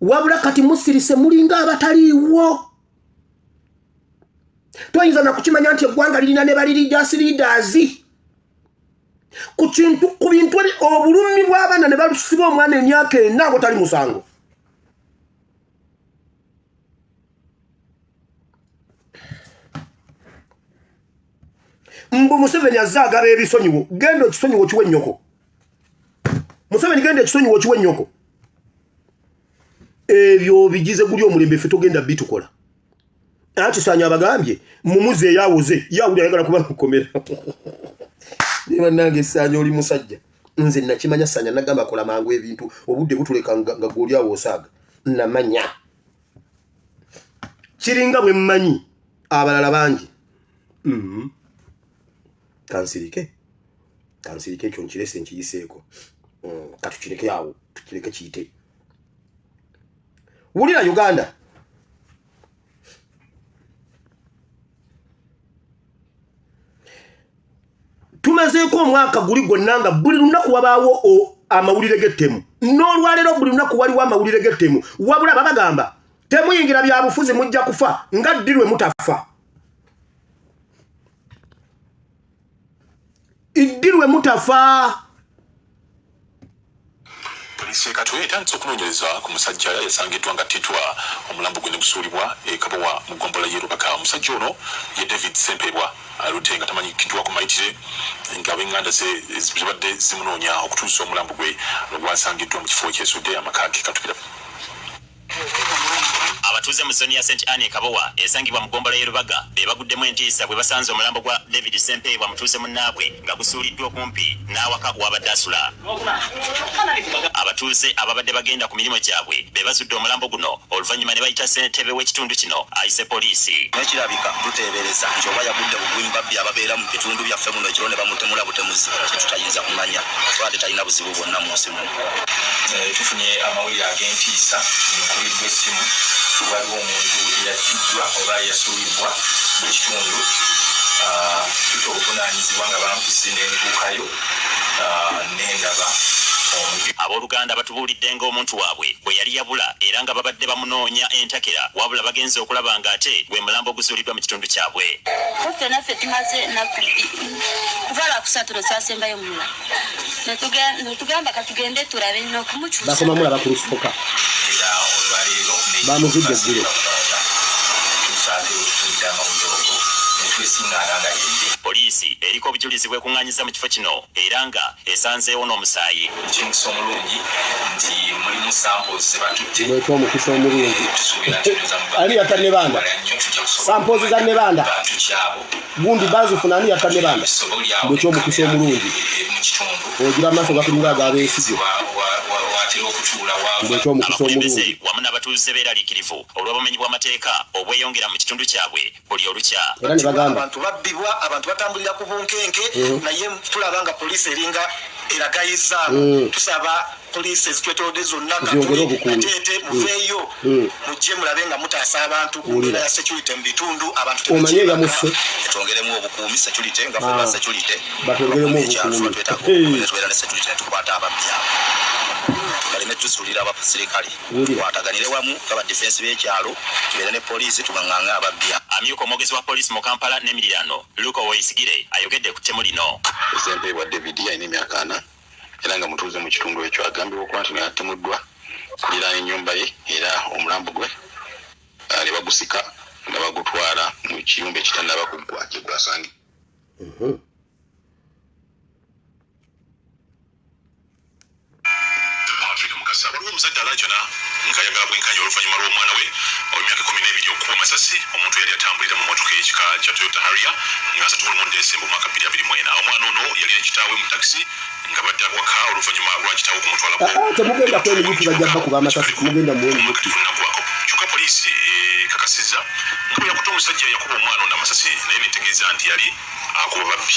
wabula kati musirise mulinga abataliiwo toyinza na kukimanya nti eggwanga lirina ne religious leaders ku bintu obulumi bw'abaana ne balusiba omwana emyaka 4 ngo tali musango mbu Museveni azagaba ebisonyiwo genda ekisonyiwo kiwe nnyoko Museveni genda ekisonyiwo kiwe nnyoko ebyo bigize guli omulembe ffe togenda bitukola ati sanya abagambye mumuze yawoze yawuli ayagala kuba mukomera niba nange sanya oli musajja nze nakimanya sanya nagamba kola mangu ebintu obudde butuleka nga goli awo osaaga namanya kiringa bwe mmanyi abalala bangi kansirike ekyo nkirese nkiyiseeko katukireke awo tukireke kiyite wulira Uganda tumazeeko omwaka guli gonnanga buli lunaku wabaawo amawulire g'ettemu n'olwaleero buli lunaku waliwo amawulire g'ettemu wabula babagamba temuyingira bya bufuzi mujja kufa nga ddirwe mutafa iddirwe mutafa polisi ekatwe etandise okunoonyereza ku musajja yasangiddwa nga attibwa omulambo gwe ne gusuulibwa Kabowa mu ggombolola y'e Lubaka omusajja ono ye David Sempebwa aludde nga tamanyikiddwa ku mayitire ng'ab'enganda ze zibadde zimunoonya okutuusa omulambo gwe lw'asangiddwa mu kifo ekyesudde amakaaki katukira abatuuze mu zoni ya St. Anne Kabowa esangibwa mu ggombolola y'e Lubaga be baguddemu entiisa bwe basanze omulambo gwa David Sempebwa mutuuze munnaabwe nga gusuuliddwa okumpi n'awaka wabadde asula abatuuze ababadde bagenda ku mirimu gyabwe be bazudde omulambo guno oluvannyuma ne bayita ssentebe w'ekitundu kino ayise poliisi nekirabika tuteebereza nti oba yagudde bugwimi babbi ababeera mu bitundu byaffe muno ekiro ne bamutemula butemuzi kyetutayinza kumanya twate talina buzibu bwonna mu nsi muno tufunye amawulire ag'entiisa nkuliddwa essimu waliwo omuntu eyatiddwa oba yasuulibwa mu kitundu tuta obuvunaanyizibwa nga bampise n'entuukayo n'endaba abooluganda batubuulidde ng'omuntu waabwe bwe yali yabula era nga babadde bamunoonya entakera wabula bagenze okulaba ng'ate gwe mulambo ogusuuliddwa mu kitundu kyabwe ffe naffe tumaze kuvala kusatiro kyasembayo mulala netugamba katugende tulabe nnyo okumukyusa bakomamu abakulusukoka era olwaleero bamuzudde eggulo poliisi eriko obujulizi bwekuŋŋaanyiza mu kifo kino era nga esanzeewo n'omusaayi ekimukisa omulungi nti mulimu samples zebatutte bwetwa omukisa omulungi ani yatta ne banda samples za ne banda gundi bazifuna ani yatta ne banda bwetwa omukisa omulungi ogira amaaso gakulinga ag'abeesigye bwetwa omukisa omulungi wamu n'abatuuze beeraliikirivu olw'obumenyi bw'amateeka obweyongera mu kitundu kyabwe buli olukya era ne bagamba abantu babbibwa abantu batambulira ku bunkenke naye tulaba nga poliisi eringa eragayiza tusaba poliisi ezitwetoodde zonna katete muveeyo mujje mulabe nga mutaasa abantu ku mbeera ya security mu bitundu abantu twongeremu obukuumi security nga feba security batongeremu obukuumi tubeera ne security netukwata ababbi abo tugaleme tusuulira abasirikale twataganire wamu nga badefensi b'ekyalo tubeera ne poliisi tubaŋŋaŋe ababbi amyuka omwogezi wa poliisi mu Kampala n'emiriraano Luke Owoyesigire ayogedde ku ttemu lino Sempebwa David alina emyaka 4 era nga mutuuze mu kitundu ekyo agambibwa okuba nti yatemuddwa kuliraana ennyumba ye era omulambo gwe ne bagusika nga bagutwala mu kiyumba ekitannaba kuggwa gye gwasangi waliwo omusajja alajona ng'ayagala bwenkanya oluvannyuma lw'omwana we ow'emyaka 12 okuba amasasi omuntu yali atambulira mu mmotoka y'ekika kya Toyota Harrier ng'asatula mu Desemba omwaka 2024 omwana ono yali ekitaawe mu takisi nga badde awaka oluvannyuma lwakitawo kumutwala temugenda kwene yuti bajja bakuba amasasi kumugenda muwoni yuti kyokka poliisi kakasizza nga bwe yakuta omusajja yakuba omwana ono amasasi naye bitegeeza nti yali akuba babbi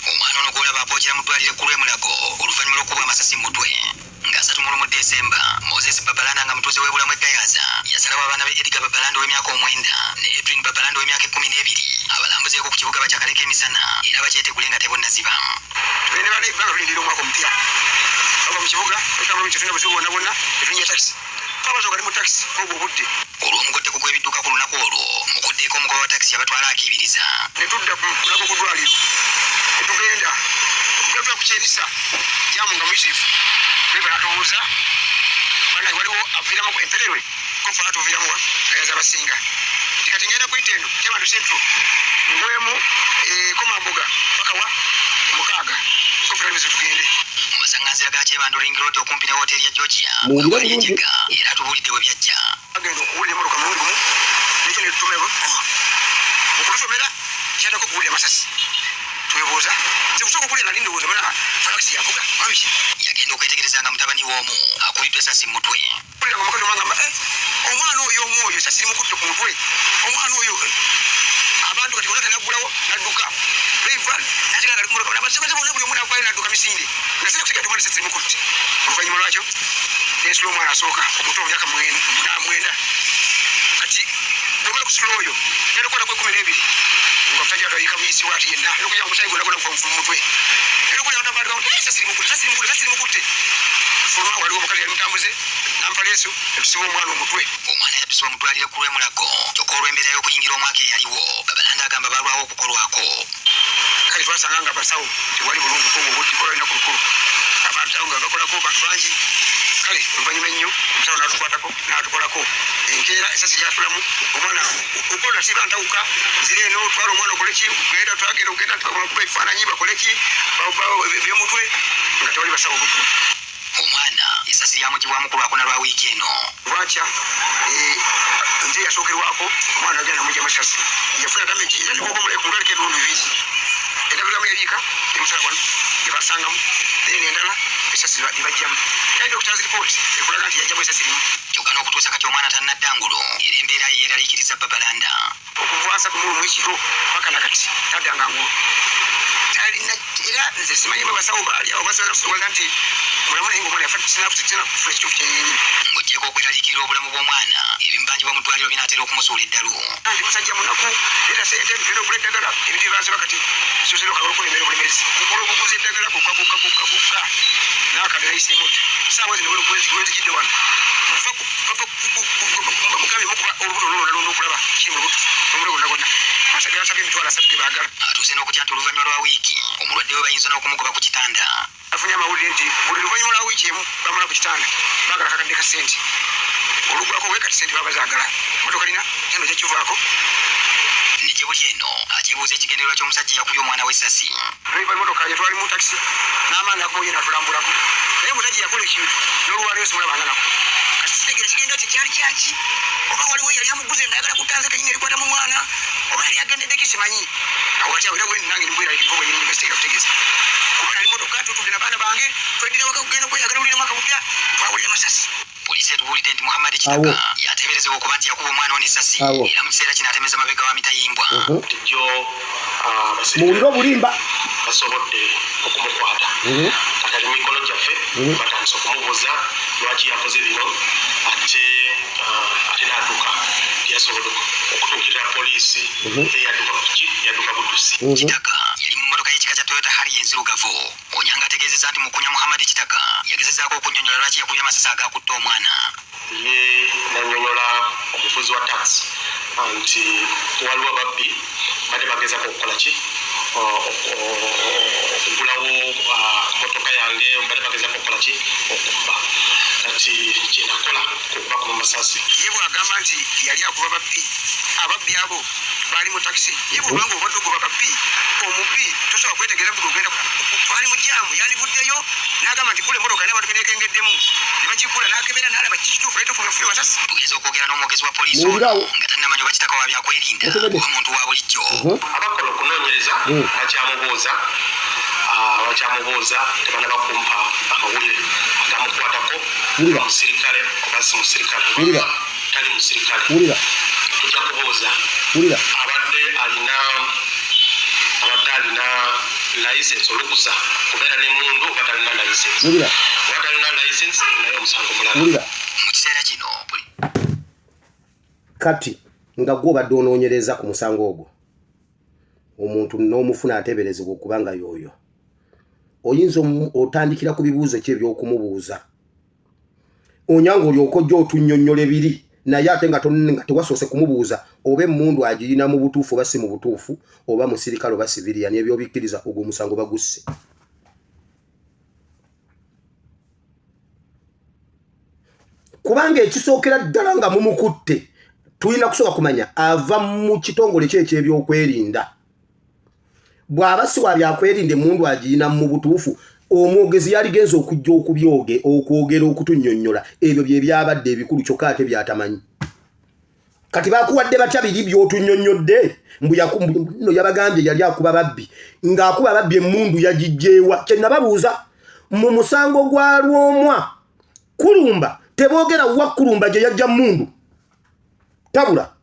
omwana ono gwolaba apookera mu ddwaliro ekkulu e Mulago oluvannyuma lw'okuba amasasi mu mutwe nga 31 mu Desemba Moses Babalanda nga mutuuze w'ebulamu egayaza yasalawo abaana be Edgar Babalanda ow'emyaka 9 ne Edwin Babalanda ow'emyaka 12 abalambuzeeko ku kibuga bakyakaleka emisana era bakyetegule nga tebonnaziba bene bali balindira omwaka omupya aba mu kibuga ekamba mu kitundu buzibu bonna bonna efinya taxi abazo kali mu taxi obwo budde olw'omugotteko gw'ebidduka ku lunaku olwo mukuddeeko omugoba wa taxi abatwala akibiriza ne tudda kulako ku ddwaliro netugenda tugava ku kyerisa jamu nga muyitirivu beba natubuuza bana waliwo aviiramu empererwe kofa atuviiramu gayaza abasinga tikati ngenda kuyita eno kyebantu sentro ngwemu komamboga pakawa mukaaga kofulamizo tugende mumasanganzira ga Kyebandu Ring Road okumpi ne hoteri ya Georgia era tubuulidde bwe byajja agenda okuwulira emotoka mulundi gumu nekyo netutumebo okulusomera kyatako okuwulira amasasi twebuuza zikusoka okuwulira nali ndowooza bona falakisi yavuga mabiki yagenda okwetegereza nga mutabani w'omu akuliddwa esasi mu mutwe kulira nga mukazi omwagamba omwana oyo omwoyo esasi limukutte ku mutwe omwana oyo abantu kati oleka naggulawo nadduka Rayvan ate nga likumuleka abasabase bonna buli omwana akwayo nadduka misinde nga sina kusigadde omwana esasi limukutte oluvannyuma lwakyo nensula omwana asooka omuto omyaka 9 kati bwemala kusula oyo era okwata kwe 12 nga musajja atayika buyisi bwati yenna era okuja omusayi gwonna gwonna kuva mu mutwe era okulya abantu abalika esasi limukutte fuluma waliwo omukazi yali mutambuze nampaleeso etusiba omwana omutwe omwana yaddusibwa mu ddwaliro ekkulu e Mulago kyokka olw'embeera y'okuyingira omwaka eyaliwo Babalanda agamba balwawo okukolwako kale twasanga nga basawo tewali bulungi ko obwo dikola ina kulukulu abantu awo nga bakolako bantu bangi kale oluvannyuma ennyo omusawo n'atukwatako n'atukolako enkeera esasi lyatulamu omwana okola siba ntawuka zira eno twala omwana okoleki genda twagenda okugenda kuba ebifaananyi bakoleki ebyomutwe nga tewali basawo butu omwana esasi lyamugibwamu ku lwakuna lwa wiiki eno lwakya nze yasookerwako omwana agenda namugya amasasi yafuna damage yalikokomuleka ngaalika ebiwundu 2 endabiramu yaliika emusala wano ebasangamu then endala esasi libajjamu naye doctors report ekulaga nti yajjamu esasi limu kyokka n'okutuusa kati omwana tannaddangulo era embeera ye yeraliikiriza Babalanda okuva 3 mwekiro paka nakati taddanga ngulu talina era nze simanyi babasawo baali awo basobola nti mulamu naye ngaomwana yafa sinakufuna ekituufu kyennyini ng'ogyeko okweraliikirira obulamu bw'omwana ebimbanjibwa mu ddwaliro binaatera okumusuula eddalu ndi musajja munaku era sente era okula eddagala ebintu byebansiba kati sosero kagala okulemera obulemezi kukola obuguza eddagala kukka nakade nayiseemu saawa zino wenzijidde wano mugambe mukuba olubuto olwo nalonda okulaba kiri mu lubuto omule gonna gonna asagala nsabye emitwalo 3 ge baagala atuuse n'okutya nti oluvannyuma lwa wiiki omulwadde we bayinza n'okumugoba ku kitanda afunye amawulire nti buli luvannyuma lwa wiiki emu bamala ku kitanda baagala kakadde ka sente olugulako bwe kati sente baba zaagala motoka lina eno gyekivaako nije buli eno ajebuuza ekigendererwa ky'omusajja yakubye omwana w'essasi driva emotoka yetwali mu taxi n'amaanyi akumoye n'atulambulako naye musajja yakola ekintu n'olwaleero simulabanga nako kati sitegere kigenda ti kyali kyaki oba waliwo yali amuguze ng'ayagala kutanze kenyini erikwata mu mwana oba yali agendeddeko simanyi awati awo era bwendi nange nibweraliikiriko bwenyini ngasiteera kutegeeza kuba nali motoka tutudde n'abaana bange tweddira waka kugenda kweyagala olira mwaka mupya twawulira amasasi poliisi etubuulidde nti Muhammad Kitaka yateeberezebwa okuba nti yakuba omwana ono essasi era mu kiseera kino atemeza mabega wa mitayimbwa jo muwulire obulimba basobodde okumukwata kati ali mu mikono gyaffe batandise okumubuuza lwaki yakoze bino ate n'adduka yasobola okutuukirira poliisi eyadduka kuki yadduka buddusi Kitaka yali mu mmotoka y'ekika kya Toyota Harrier enzirugavu Onyanga ategeezezza nti Mukunya Muhammad Kitaka yagezezaako okunnyonnyola lwaki yakubye amasasi agakutte omwana ye nannyonnyola omuvuzi wa taxi nti waliwo babbi badde bagezaako okukola ki okugulawo motoka yange badde bagezaako okukola ki okubba kati kyenakola kukuba ku masasi ye bwagamba nti yali akuba ababbi abo bali mu taxi ye bwobanga obadde okuba babbi omubbi tosobola kwetegereza nti ogenda twali mu jaamu yandivuddeyo n'agamba nti gula emotoka n'abantu benekengeddemu ne bagigula n'akebera n'alaba kikituufu leeta ofuna fule wasasi tugeza okwogera n'omwogezi wa poliisi nga tannamanya oba Kitaka wa byakwerinda oba muntu wa bulijjo abakola okunoonyereza bakyamubuuza abakyamubuuza tebana bakumpa amawulire agamukwatako musirikale oba si musirikale tali musirikale tujja kubuuza abadde alina license olukusa kubeera n'emmundu oba talina license oba talina license naye omusango mulala mu kiseera kino kati nga gwe obadde onoonyereza ku musango ogwo omuntu n'omufuna ateeberezebwa okubanga y'oyo oyinza otandikira ku bibuuzo kye eby'okumubuuza onyanga olyoka ojja otunnyonnyola ebiri naye ate nga tewasoose kumubuuza oba emmundu agirina mu butuufu oba si mu butuufu oba musirikale oba siviriani ebyobikkiriza ogwo omusango bagusse kubanga ekisookera ddala nga mumukutte tulina kusooka kumanya ava mu kitongole kye eky'ebyokwerinda bw'aba si wa byakwerinda emmundu agirina mu butuufu omwogezi yaligenza okujja okwogera okutunnyonnyola ebyo bye byabadde ebikulu kyokka ate byatamanyi kati bakuwadde batya biri by'otunnyonnyodde no yabagambye yali akuba babbi ng'akuba babbi emmundu yagijjeewa kye nababuuza mu musango gwa Lwomwa Kulumba teboogera wa Kulumba gye yajja mmundu tabula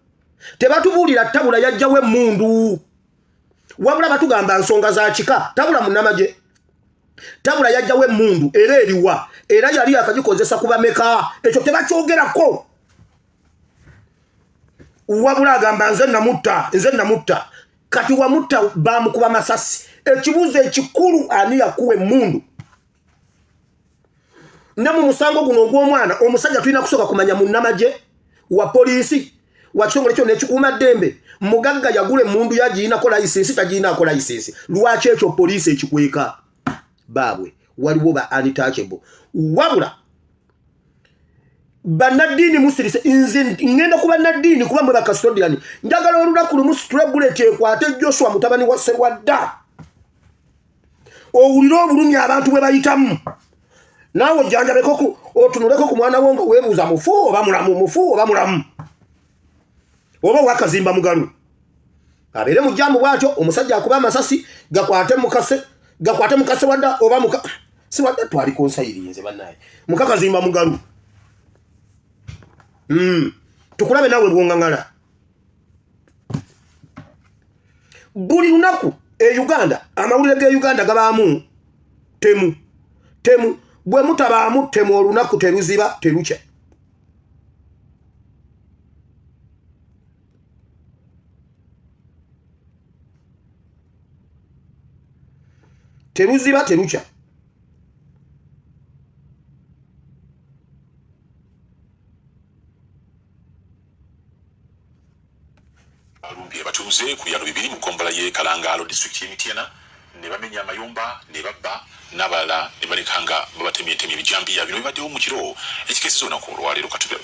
tebatubuulira tabula yajjawo emmundu wabula batugamba nsonga za kika tabula munnamagye tabula yajjawo emmundu era eriwa era yali akagikozesa kuba meka ekyo tebakyogerako wabula agamba nze namutta kati wamutta bamukuba masasi ekibuuzo ekikulu ani yakuwa emmundu ne mu musango guno ogw'omwana omusajja tulina kusooka kumanya munnamagye wa poliisi wa kitongole kyo n'ekikuuma ddembe mugagga yagula emmundu yagirinako layisinsi tagirinako layisinsi lwaki ekyo poliisi ekikweka baabwe waliwo ba untouchable wabula bannaddiini musirise nze ngenda kuba nnaddiini kuba mwe bakasitodiani njagala olunaku lumu situle buleti ekwate Joshua mutabani wa Sserwadda owulire obulumi abantu bwe bayitamu naawe ojjanjabeko otunuleko ku mwana wo nga weebuuza mufu oba mulamu oba wakazimba mugalu abeere mujjamu bwatyo omusajja akuba amasasi gakwate mukase wadda oba si wadda twaliko nsayiriinze bannaye mukakazimba mugalu tukulabe naawe bwongaŋŋala buli lunaku Uganda amawulire ge Uganda gabaamu temu bwe mutabaamu temu olunaku teruziba terukya teruziba terukya batuuze ku byalo bibiri mu ggombolola y'e Kalangaalo disitulikiti y'Emityana ne bamenya amayumba ne babba n'abalala ne baleka nga babatemyetemye ebijambiya bino bibaddewo mu kiro ekikeesiza olunaku olwaleero katubero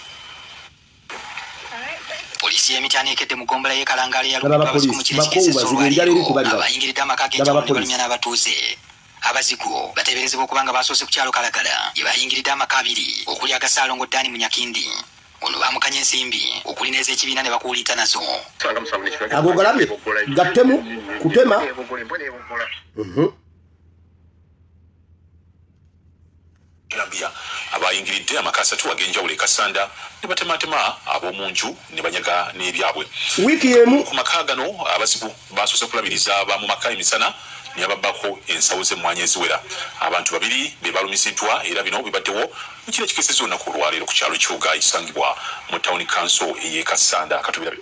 polisi y'Emityana ekedde mu ggombolola y'e Kalangaalo yalumbiddwa abazigu mu kiro ekikeesiza olwaleero abayingiridde amaka g'enjawulo ne balumya n'abatuuze abazigu bateeberezebwa okubanga basoose ku kyalo Kalagala gye bayingiridde amaka abiri okuli agasaalongo Ddaani Munyakindi ono bamukanya ensimbi okuli n'ez'ekibiina ne bakuulita nazo ago galabye gattemu kutema Gambia abayingiridde amaka 3 ag'enjawulo e Kasanda ne batematema ab'omu nju ne banyaga n'ebyabwe wiiki emu ku maka gano abazigu basoose kulabiriza aba mu maka emisana ne babbako ensawo z'emmwanyi eziwera abantu babiri be balumiziddwa era bino bibaddewo mu kiro ekikeesiza olunaku olwaleero ku kyalo Kyoga isangibwa mu tawuni kanso ey'e Kasanda katubira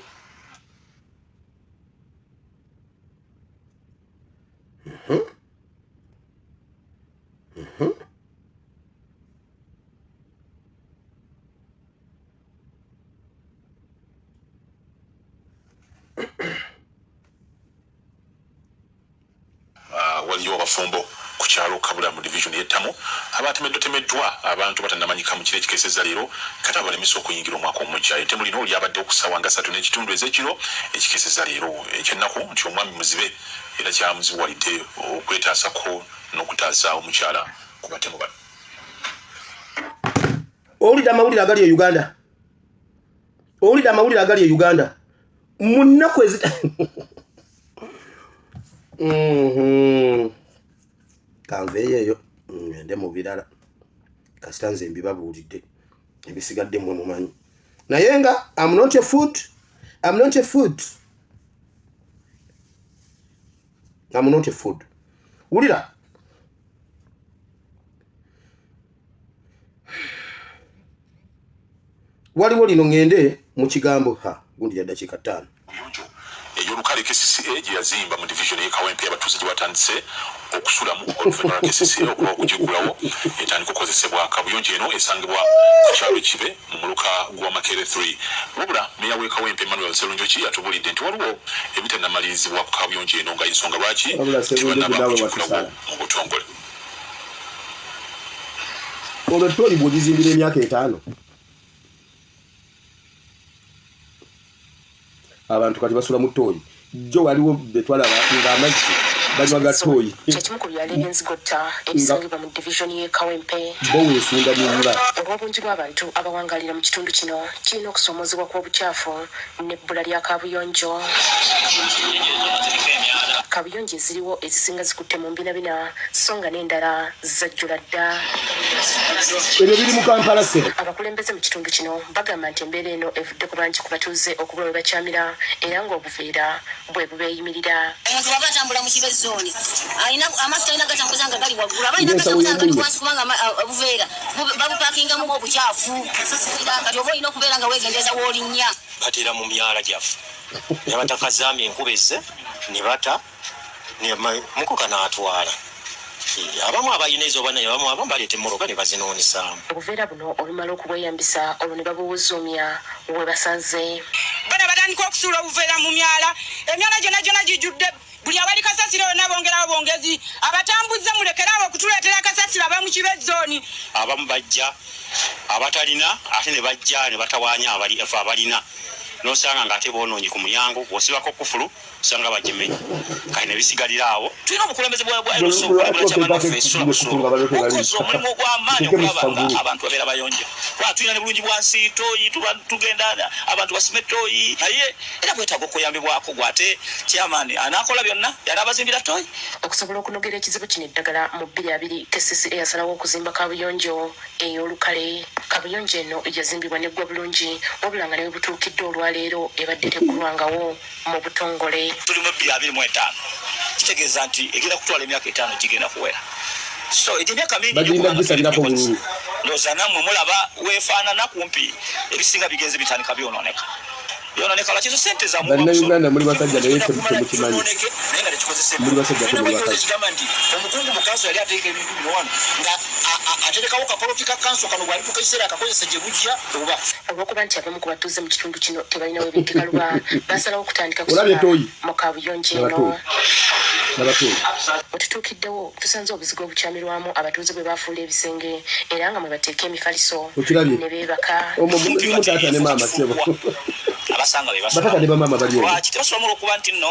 waliyo abafumbo ku kyalo Kabula mu division y'Ettamu abatemeddwa abantu batannamanyika mu kiro ekikeeseza leero kati abalemesa okuyingira omwaka omujja ettemu lino lyabadde okusawa nga 3 n'ekitundu ez'ekiro ekikeeseza leero ekyennaku nti omwami muzibe era kyamuzibuwalidde okwetaasako n'okutaasa omukyala ku batemu bano owulidde amawulire agali e Uganda mu nnaku ezita kanveeyo ngende mu birala kasita nze mbibabuulidde ebisigadde mmwe mumanyi naye nga I'm not a food wulira waliwo lino ngende mu kigambo gundi ya dakika 5 ey'olukale KCCA gye yazimba mu division y'e Kawempe abatuuze gye batandise okusulamu oluvannyuma lwa KCCA okuba okugigulawo etandika okukozesebwa kabuyonjo eno esangibwa ku kyalo kibe mu muluka gwa Makere 3 wabula meya w'e Kawempe Emmanuel Sserunjoki atubulidde nti waliwo ebitannamalirizibwa ku kabuyonjo eno nga ensonga lwaki tebannaba kugigulawo mu butongole olwo toli bw'ogizimbira emyaka 5 abantu kati basula mu ttooyi jo waliwo betwalaba ng'amazzi banywa ga ttooyi kyekimu ku byalo eby'enzigotta ebisangibwa mu division y'e Kawempe bo weesunda by'ennyumba olw'obungi bw'abantu abawangalira mu kitundu kino kirina okusoomozebwa kw'obukyafu n'ebbula lya kabuyonjo kabuyonjo eziriwo ezisinga zikutte mu mbinabina so nga n'endala zajjula dda ebyo biri mu Kampala sebo abakulembeze mu kitundu kino bagamba nti embeera eno evudde ku bangi ku batuuze okubula we bakyamira era ng'obuveera bwe bubeeyimirira omuntu waba atambula mu kibe zooni alina amafuta alina gatambuza nga gali waggulu abalina gatambuza nga gali wansi kubanga obuveera babupakingamu obukyafu kati oba olina okubeera nga weegendereza w'olinnya batera mu myala gyaffe ne batakazamya enkuba ezze ne bata mukoka n'atwala abamu abalina ezoba naye abamu baleeta emmoroka ne bazinoonisaamu obuveera buno olumala okubweyambisa olwo ne babuwuzuumya we basaze bana batandika okusuula obuveera mu myala emyala gyonna gijjudde buli abali kasasiro yonna bongerawo bongezi abatambuze mulekerawo okutuleetera kasasiro abamu kibe zooni abamu bajja abatalina ate ne bajja ne batawaanya abalina nosanga ng'ate boonoonyi ku mulyango bw'osibako kufulu osanga bagimenya kale ne bisigalira awo tulina obukulembeze bwabukoze omulimu ogw'amaanyi okulaba nga abantu babeera bayonjo tulina ne bulungi bwansi tooyi tugenda abantu basime tooyi naye era bwetaaga okuyambibwako gwate kyamaani anaakola byonna yali abazimbira tooyi okusobola okunogera ekizibu kino eddagala mu 2020 KCCA yasalawo okuzimba kabuyonjo ey'olukale kabuyonjo eno yazimbibwa neggwa bulungi wabula nga ne butuukidde olwaleero ebadde tekulwangawo mu butongole tuli mu 2025 kitegeeza nti egenda kutwala emyaka 5 gigenda kuwera so emyaka mingi ndowooza nammwe mulaba weefaanana kumpi ebisinga bigenze bitandika byononeka lwakizo sente Uganda muri basajja naye temukimanyi muri basajja kigamba nti omukungu mukanso yali ateeka ebintu bino wano nga aterekawo kapolitika kanso kano bwali tukaisera akakozesa gye bujja oba olw'okuba nti abamu ku batuuze mu kitundu kino tebalina webeddekaluba basalawo okutandika mu kabuyonjo eno wetutuukiddewo tusanze obuzigo obukyamirwamu abatuuze bwe bafuula ebisenge era nga mwe bateeka emifaliso ne beebaka omutaata ne maama sebo abasanga bataka ne bamama bali lwaki tebasobola okuba nti nno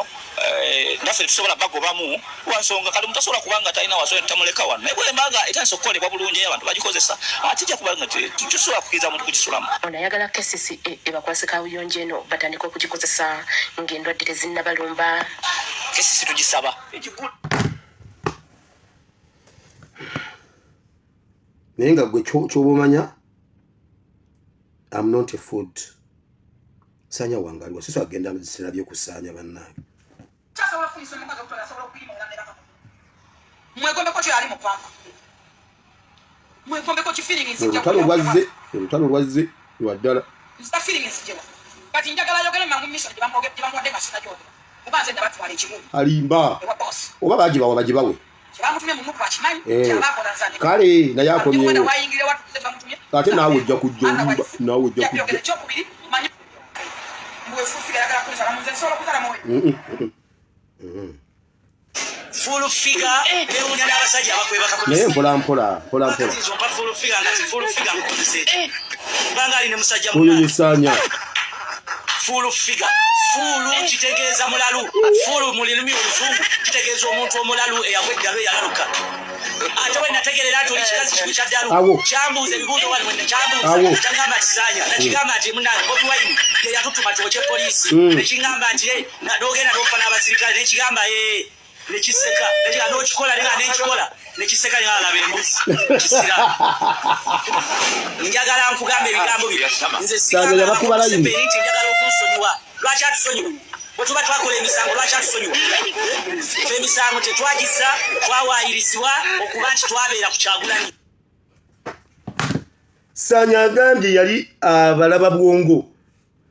naffe tusobola bagobamu wansonga kale mutasobola kubanga talina wasobola tutamuleka wano naye bwembaga etandise okukolebwa bulungi abantu bagikozesa kijja kuba nga tusobola kukkiriza muntu kugisulamu ono ayagala KCCA ebakwase kabuyonjo eno batandika okugikozesa ng'endwadde tezinnabalumba KCCA tugisaba naye nga gwe ky'oba omanya I'm not a food sanya wangaliwa sisi agenda muzisira by'okusaanya bannange olutalo lwazze lwaddala alimba oba bagibawa bagibawe kale naye akomyewo ate naawe ojja kujja olumba naawe ojja kujja full figure bewunya n'abasajja abakwebaka naye mpolampola full figure mbanga ali ne musajja oyo yesanya full figure full kitegeeza mulalu full mulimi oluzungu kitegeeza omuntu omulalu eyagweddalo eyalaluka ate we nategerera ati olekikazi kimu kyaddalu kyambuuza ebibuuzo wali wenne kyambuuza kyangamba kisanya nekigamba nti munange Bobi Wine ye yatutuma kyo ky'epoliisi nekigamba nti n'ogenda n'ofa n'abasirikale nekigamba nekiseka nekigamba n'okikola nenga nekikola nekiseka yalaba embuzi kisira njagala nkugambe ebigambo byo nze Sanya yabakubala yini njagala okunsonyiwa lwaki atusonyiwa bwetuba twakola emisango lwaki atusonyiwa emisango tetwagisa twawayirizibwa okuba nti twabeera ku Kyagulanyi. Sanya agambye yali abalaba bwongo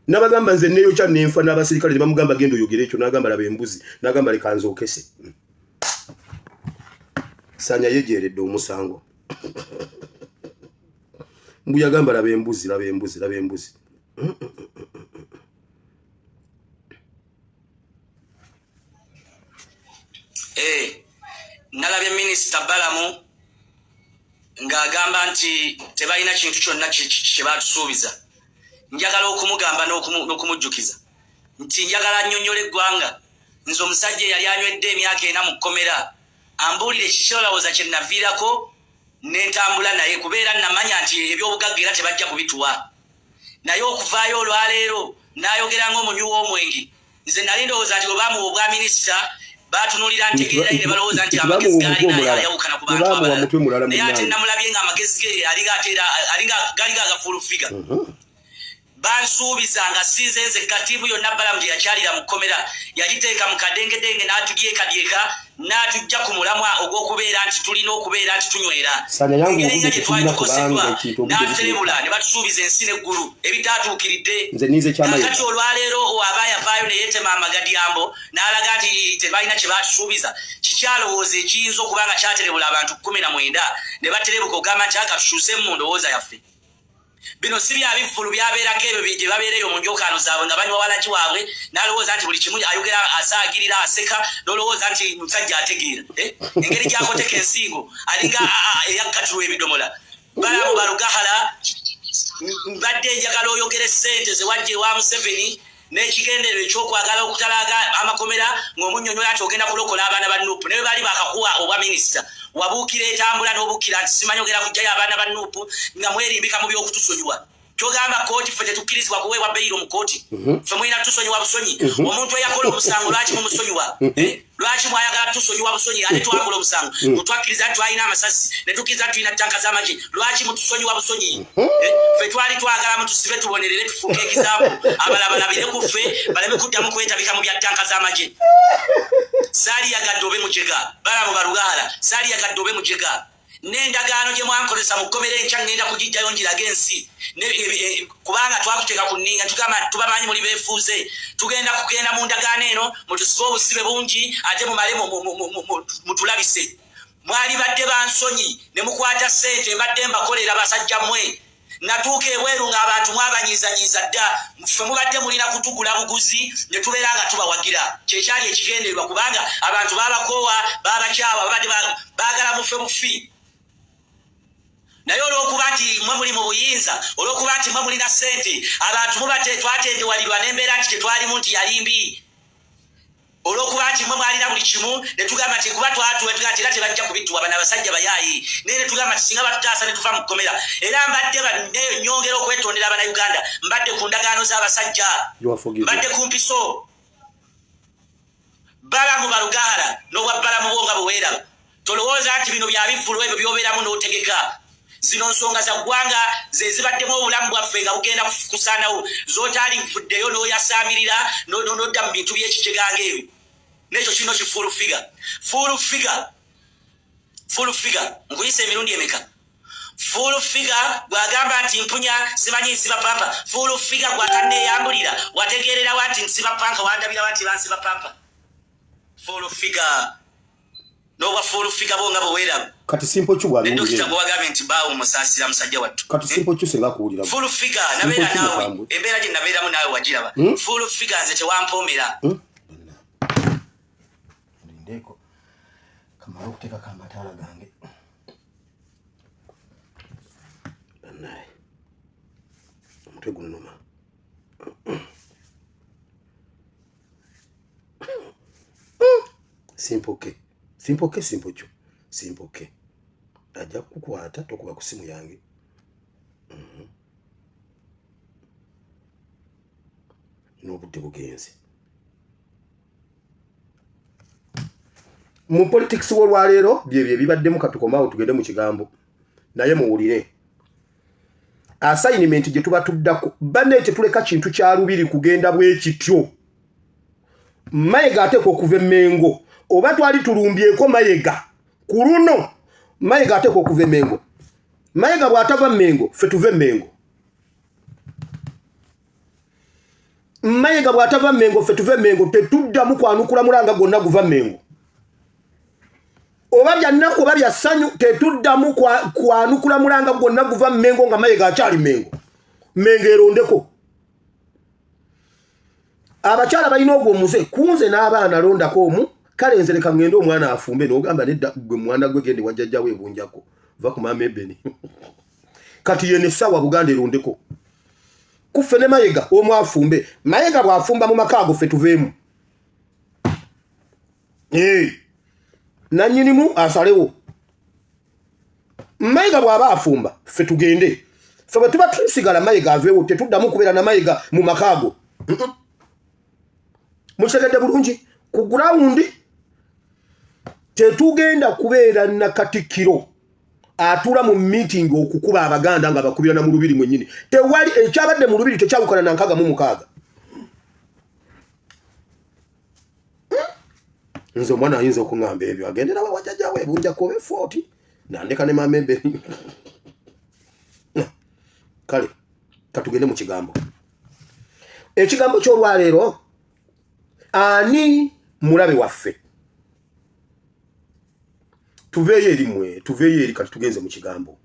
nabagamba nze neyo kya nenfa n'abasirikale ne bamugamba genda oyogere ekyo n'agamba laba embuzi n'agamba leka nzookese. Sanya yejeredde omusango mbu yagamba laba embuzi laba embuzi laba embuzi. Nalabye Minisita Balamu ng'agamba nti tebalina kintu kyonna kye baatusuubiza. Njagala okumugamba n'okumujjukiza nti njagala annyonnyola eggwanga nze omusajja yali anywedde emyaka 4 mu kkomera ambuulire kikyolowooza kye naviirako n'entambula naye kubeera namanya nti ebyobugagga era tebajja kubituwa naye okuvaayo olwaleero n'ayogera ng'omunywi w'omwenge nze nali ndowooza nti bwe bamuwa obwa minisita baatunulira ntegeera ne balowooza nti amagezi gaali ayawukana ku bantu abalala naye ate namulabye ng'amagezi ge gali gagafuulufiga bansuubiza nga sinze nze katiibu yonna Balamu gye yakyalira mu kkomera yagiteeka mu kadengedenge n'atudyekadyeka n'atujja ku mulamwa ogw'okubeera nti tulina okubeera nti tunywera engeri gye twali tukoseddwa n'atuterebula ne batusuubiza ensi n'eggulu ebitaatuukiridde kakati olwaleero aba yavaayo ne yeetema amagadyambo n'alaga nti tebalina kye baatusuubiza kikyalowooza ekiyinza okuba nga kyaterebula abantu 19 ne baterebuka ogamba nti akatukyuse mu ndowooza yaffe. Bino si bya bifulu byabeerako ebyo gye babeereyo mu njokaano zaabwe nga banywa walagi waabwe n'alowooza nti buli kimu ayogera asaagirira aseka n'olowooza nti musajja ategeera engeri gy'akoteka ensingo alinga eyakkatulwa ebidomola. Balamu Balugahala mbadde njagala oyogere ssente ze wajja ewa Museveni n'ekigendererwa ekyokwagala okutalaaga amakomera ng'omunnyonnyola nti ogenda kulokola abaana ba Nuupu naye bali bakakuwa obwa minisita wabuukira etambula n'obuukira nti simanyogera kujjayo abaana ba Nuupu nga mwerimbika mu by'okutusonyiwa. Kyogamba kooti ffe tetukkirizibwa kuweebwa beyiro mu kooti ffe mulina tusonyiwa busonyi omuntu eyakola omusango lwaki mumusonyiwa lwaki mwayagala tusonyiwa busonyi ate twakola omusango mutwakkiriza nti twalina amasasi ne tukkiriza nti tulina tanka z'amagye lwaki mutusonyiwa busonyi ffe twali twagala mutusibe tubonerere tufuuke ekizaabu abalabalabire ku ffe baleme kuddamu kwetabika mu bya tanka z'amagye. Saali yagadde obe mujega Balamu Balugahala saali yagadde obe mujega n'endagaano gye mwankolesa mu kkomera enkya ngenda kugijjayo njiraga ensi kubanga twakuteeka ku nninga tugamba tubamanyi muli beefuuze tugenda kugenda mu ndagaano eno mutusibe obusibe bungi ate mumale mutulabise. Mwali badde bansonyi ne mukwata ssente mbadde mbakolera basajja mmwe natuuka ebweru ng'abantu mwabanyiizanyiiza dda ffe mubadde mulina kutugula buguzi ne tubeera nga tubawagira kyekyali ekigendererwa kubanga abantu baabakoowa baabakyawa babadde baagala mufe bufi. Naye olw'okuba nti mwe muli mu buyinza olw'okuba nti mwe mulina ssente abantu mubate twatendewalirwa n'embeera nti tetwalimu nti yali mbi olw'okuba nti mwe mwalina buli kimu ne tugamba nti kuba twatuwetuga nti era tebajja kubituwa bano abasajja bayaayi naye ne tugamba nti singa batutaasa ne tuva mu kkomera era mbadde nyongera okwetondera Abannayuganda mbadde ku ndagaano z'abasajja mbadde ku mpiso. Balamu Balugahala n'obwa Balamu bwo nga bwe weeraba tolowooza nti bino bya bivulu ebyo by'obeeramu n'otegeka. Zino nsonga za ggwanga ze zibaddemu obulamu bwaffe nga bugenda kusaanawo z'otaali nfuddeyo n'oyasaamirira n'odda mu bintu by'ekijeganga ebyo n'ekyo kino kifuulufiga fuulufiga nkuyisa emirundi emeka fuulufiga gwagamba nti mpunya simanyi nsiba pampa fuulufiga gwatanneeyambulira wategeererawa nti nsiba panka wandabirawa nti bansiba pampa fuulufiga n'obwa fuulufiga bo nga bwe weeraba kati simpo chu bwa Dr. Gwagabe nti baawo musasira musajja wattu kati simpo chu senga kuwulira full figure nabeera naawe embeera gye nabeeramu naawe wagiraba full figure nze tewampoomera ndeko kamala okuteeka kamataala gange naye omutwe gunuma simpo chu simpoke ajja kukwata tokuba ku simu yange n'obudde bugenze mu politics wolwaleero bye bibaddemu katukomawo tugende mu kigambo naye muwulire assignment gye tuba tuddako banne tetuleka kintu kya lubiri kugenda bwe kityo Mayiga ateekwa okuva Mengo oba twali tulumbyeko Mayiga ku luno Mayiga ateekwa okuva Mengo Mayiga bw'atava Mengo ffe tuve Mengo Mayiga bw'atava Mengo ffe tuve Mengo tetuddamu kwanukula mulanga gonna guva Mengo oba byannaku oba byassanyu tetuddamu kwanukula mulanga gonna guva Mengo nga Mayiga akyali Mengo Mengo erondeko abakyala balina ogwo muze kunze n'abaana londako omu kale nze leka ngende omwana afumbe n'ogamba nedda gwe mwana gwe gende wajjajjawe ebunjako va ku maama Ebeni kati yene sawa Buganda erondeko kuffe ne Mayiga omu afumbe Mayiga bw'afumba mu maka ago ffe tuveemu nannyinimu asalewo Mayiga bw'aba afumba ffe tugende ffe bwe tuba tusigala Mayiga aveewo tetuddamu kubeera na Mayiga mu maka ago mukitegedde bulungi ku ground tetugenda kubeera na Katikkiro atula mu meeting okukuba Abaganda nga bakubirana mu lubiri mwennyini tewali ekyabadde mu lubiri tekyawukana na 66 nze omwana ayinza okuŋŋamba ebyo agendera wajjajjawe ebunjako be 40 nandeka ne maama Ebeni kale katugende mu kigambo ekigambo ky'olwaleero ani mulabe waffe tuveeyo eri mmwe tuveeyo eri kati tugenze mu kigambo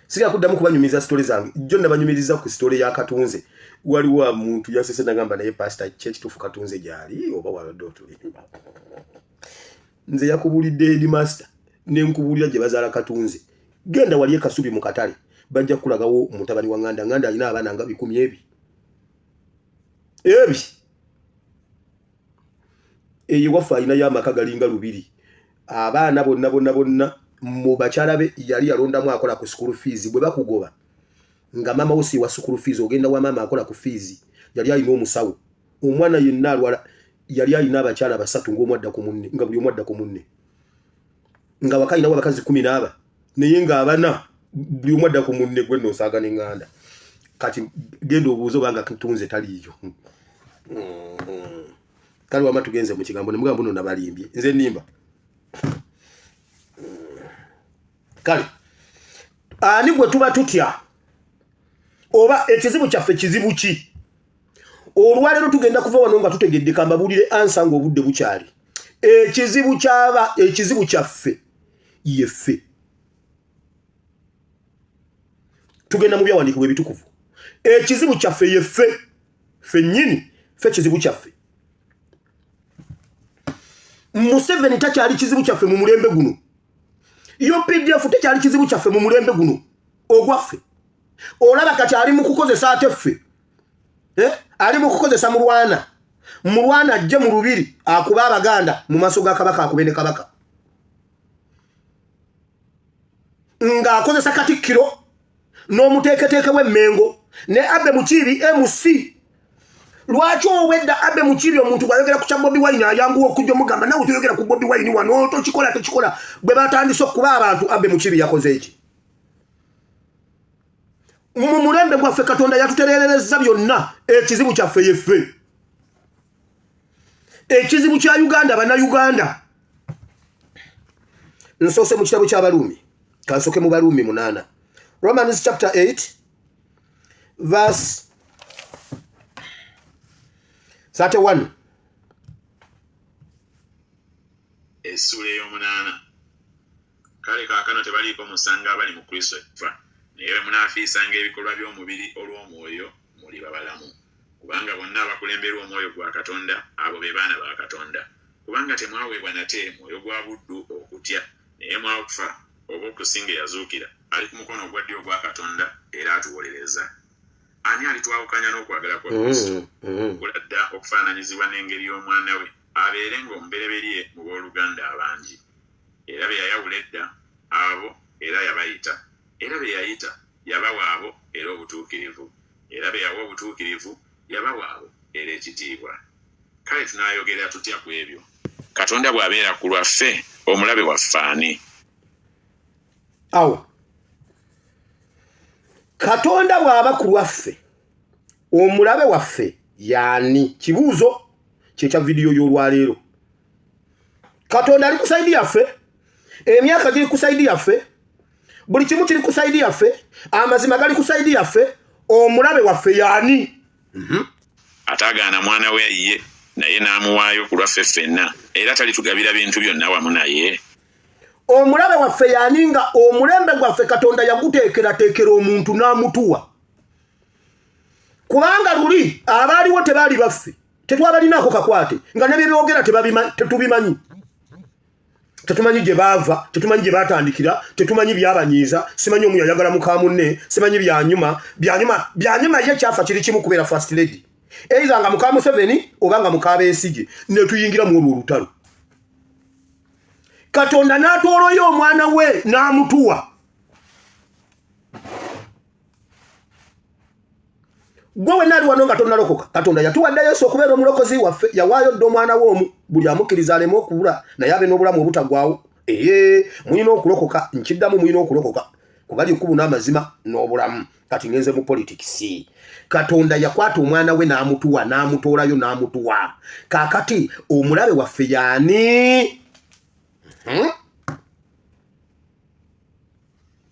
sirya kuddamu kubanyumiza story zange jjo nabanyumiriza ku story ya Katunze waliwo omuntu yasese nagamba naye pastor kyekituufu Katunze gyali oba walwadde otulimba nze yakubulidde headmaster nenkubulira gye bazaala Katunze genda wali Kasubi mu katale bajja kulagawo mutabani wa Nganda alina abaana nga 10 ebi eyi wafa alina y'amaka galinga lubiri abaana bonna mu bakyala be yali yalondamu akola ku school fees bwe bakugoba nga mama osi wa school fees ogenda wa mama akola ku fees yali alina omusawo omwana yenna alwala yali alina abakyala basatu ng'omwadda ku munne nga buli omwadda ku munne nga wakayina wabakazi 10 naye nga abana buli omwadda ku munne gwe nosaaga ne Nganda kati genda obuuzo banga Katunze taliyo kali wama tugenze mu kigambo ne mugamba nno nabalimbye nze nimba kali ani gwe tuba tutya oba ekizibu kyaffe kizibu ki olwaleero tugenda kuva wano nga tutegedde kambabulire ansa nga obudde bukyali ekizibu kyaffe yeffe tugenda mu byawandiikibwa ebitukuvu ekizibu kyaffe yeffe ffennyini ffe kizibu kyaffe Museveni takyali kizibu kyaffe mu mulembe guno yo PDF takyali kizibu kyaffe mu mulembe guno ogwaffe olaba kati ali mu kukozesa ateffe ali mu kukozesa mulwana ajje mu lubiri akuba Abaganda mu maaso ga Kabaka akubene Kabaka nga akozesa Katikkiro n'omuteeketeeke w'Emmengo ne Abe Mukiibi MC lwaki owedda Abe Mukiibi omuntu gwayogera ku kya Bobi Wine ayanguwa okujja omugamba nawe tuyogera ku Bobi Wine wano tokikola bwe batandise okuba abantu Abe Mukiibi yakoze eki mu mulembe gwaffe Katonda yatutereerereza byonna ekizibu kyaffe yeffe ekizibu kya Uganda bannayuganda nsoose mu kitabo ky'Abaruumi kansoke mu Baruumi 8 Romans chapter 8 verse 31 essula ey'omunaana kale kaakano tebaliiko musango abali mu Kristo fa naye bwe munaafiisanga ebikolwa by'omubiri olw'omwoyo muli babalamu kubanga bonna abakulemberwa omwoyo gwa Katonda abo be baana ba Katonda kubanga temwaweebwa nate mwoyo gwa buddu okutya naye mwakufa oba okusinga eyazuukira ali ku mukono ogwa ddyo ogwa Katonda era atuwolereza ani alitwawukanya n'okwagala kwa Kristo okuladda okufaananyizibwa n'engeri y'omwana we abeere ng'omubereberye mu booluganda abangi era be yayawula edda abo era yabayita era be yayita yabawa abo era obutuukirivu era be yawa obutuukirivu yabawa abo era ekitiibwa kale tunaayogera tutya ku ebyo Katonda bw'abeera ku lwaffe omulabe waffaani. Awo Katonda bw'aba ku lwaffe omulabe waffe yaani? Kibuuzo kyekya vidiyo y'olwaleero. Katonda ali ku saidi yaffe, emyaka giri ku saidi yaffe, buli kimu kiri ku saidi yaffe, amazima gali ku saidi yaffe, omulabe waffe yaani? Ataagaana mwana we ye naye n'amuwaayo ku lwaffe ffenna era talitugabira bintu byonna wamu naye. Omulabe waffe yaani nga omulembe gwaffe Katonda yaguteekerateekera omuntu n'amutuwa. Kubanga luli abaaliwo tebaali baffe, tetwabalinaako kakwate nga ne bye boogera tetubimanyi. Tetumanyi gye baava, tetumanyi gye batandikira, tetumanyi byabanyiiza, simanyi omu yayagala muka munne, simanyi byanyuma ye kyafa kiri kimu kubeera first lady. Eiza nga muka Museveni oba nga muka Besigye ne tuyingira mu olwo olutalo. Katonda n'atwoloyo omwana we n'amutuwa. Gwe wenna ali wano nga tonnalokoka, Katonda yatuwadde Yesu okubeera omulokozi waffe, yawaayo dda omwana we omu buli amukkiriza aleme okubula naye abe n'obulamu obutagwawo. Mulina okulokoka, nkiddamu mulina okulokoka kuba likubu n'amazima n'obulamu. Kati ngenze mu politics. Katonda yakwata omwana we n'amutuwa, n'amutoolayo n'amutuwa. Kaakati omulabe waffe yaani?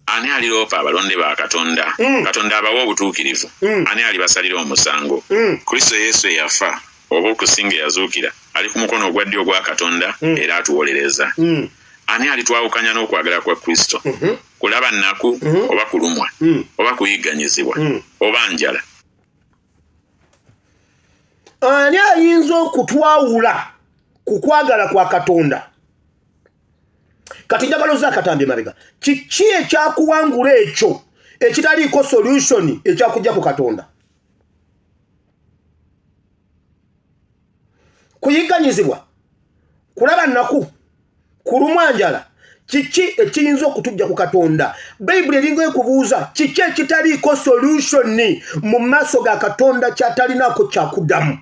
Ani aliroopa abalonde ba Katonda? Katonda abawa obutuukirivu. Ani alibasalira omusango? Kristo Yesu eyafa oba okusinga eyazuukira ali ku mukono ogwa ddyo ogwa Katonda era atuwolereza. Ani alitwawukanya n'okwagala kwa Kristo? Kulaba nnaku oba kulumwa oba kuyigganyizibwa oba njala? Ani ayinza okutwawula ku kwagala kwa Katonda? Kati njagala zakatambye mabega. Kiki ekyakuwangula ekyo ekitaliiko solution ekyakujja ku Katonda? Kuyigganyizibwa, kulaba nnaku, kulumwa njala, kiki ekiyinza okutujja ku Katonda? Bayibuli eringa ekubuuza kiki ekitaliiko solution mu maaso ga Katonda kyatalinaako kyakuddamu?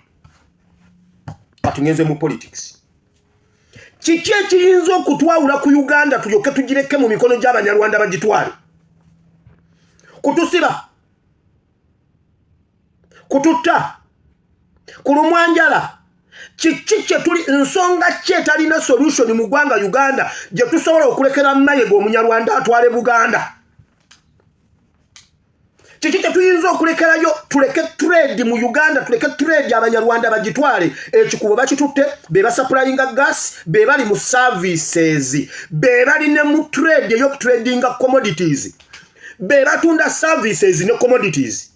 Kati ngenze mu politics. Kiki ekiyinza okutwawula ku Uganda tulyoke tugireke mu mikono gy'Abanyarwanda bagitwale? Kutusiba, kututta, kulumwa njala. Kiki kye tuli nsonga ki etalina solution mu ggwanga Uganda gye tusobola okulekera Mayego Omunyarwanda atwale Buganda? Kiki kye tuyinza okulekerayo tuleke trade mu Uganda, tuleke trade Abanyarwanda bagitwale? Ekikubo bakitutte, be basupplyinga gas, be bali mu services, be bali ne mu trade ey'okutradinga commodities, be batunda services ne commodities.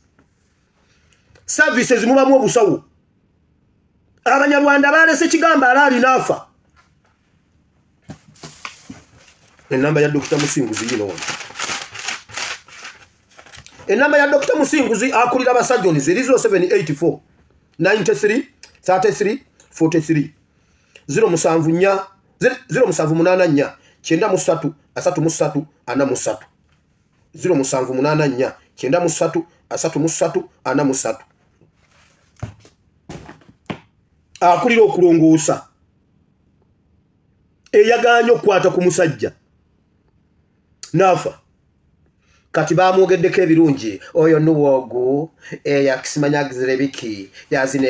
Services mubamu obusawo. Abanyarwanda balese kigamba alaali nafa. Enamba ya Dr. Musinguzi yino. Enamba ya Dr. Musinguzi akulira abasajjoni 0784 93 33 43 074 078 93 33 43 078 93 33 43 akulira okulongoosa eyaganya okukwata ku musajja nafa. Kati bamwogeddeko ebirungi oyo nuwogu yakisimanyagizire biki yazina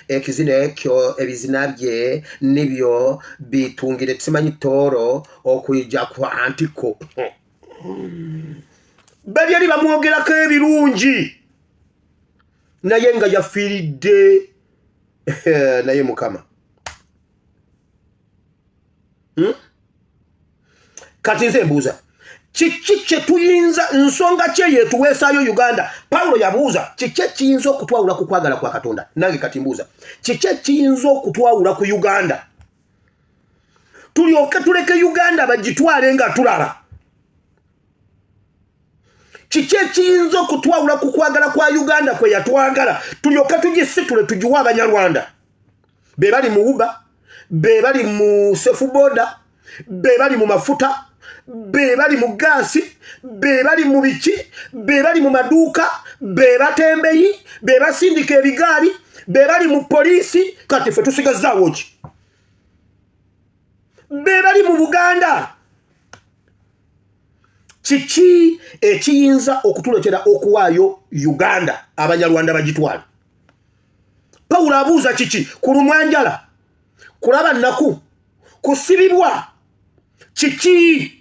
ekizina ekyo ebizina bye nibyo bitungire tusimanyi toro okuyija ku antiko. Bali ali bamwogerako ebirungi naye nga yafiiridde naye Mukama. Kati nze mbuuza kiki kye tuyinza nsonga kye yetuweesaayo Uganda? Paulo yabuuza kiki kiyinza okutwawula ku kwagala kwa Katonda? Nange kati mbuuza kiki kiyinza okutwawula ku Uganda tulyoke tuleke Uganda bagitwale nga tulala? Kiki kiyinza okutwawula ku kwagala kwa Uganda kwe yatwagala tulyoke tugisitule tugiwa Abanyarwanda? Be bali mu Uber, be bali mu Sefuboda, be bali mu mafuta, be bali mu gasi, be bali mu biki, be bali mu maduuka, be batembeyi, be basindika ebigaali, be bali mu poliisi. Kati ffe tusigazaawo ki? be bali mu Buganda. Kiki ekiyinza okutuletera okuwaayo Uganda Abanyarwanda bagitwala. Paulo abuuza kiki ku Lumwanjala, kulaba nnaku, kusibibwa, kiki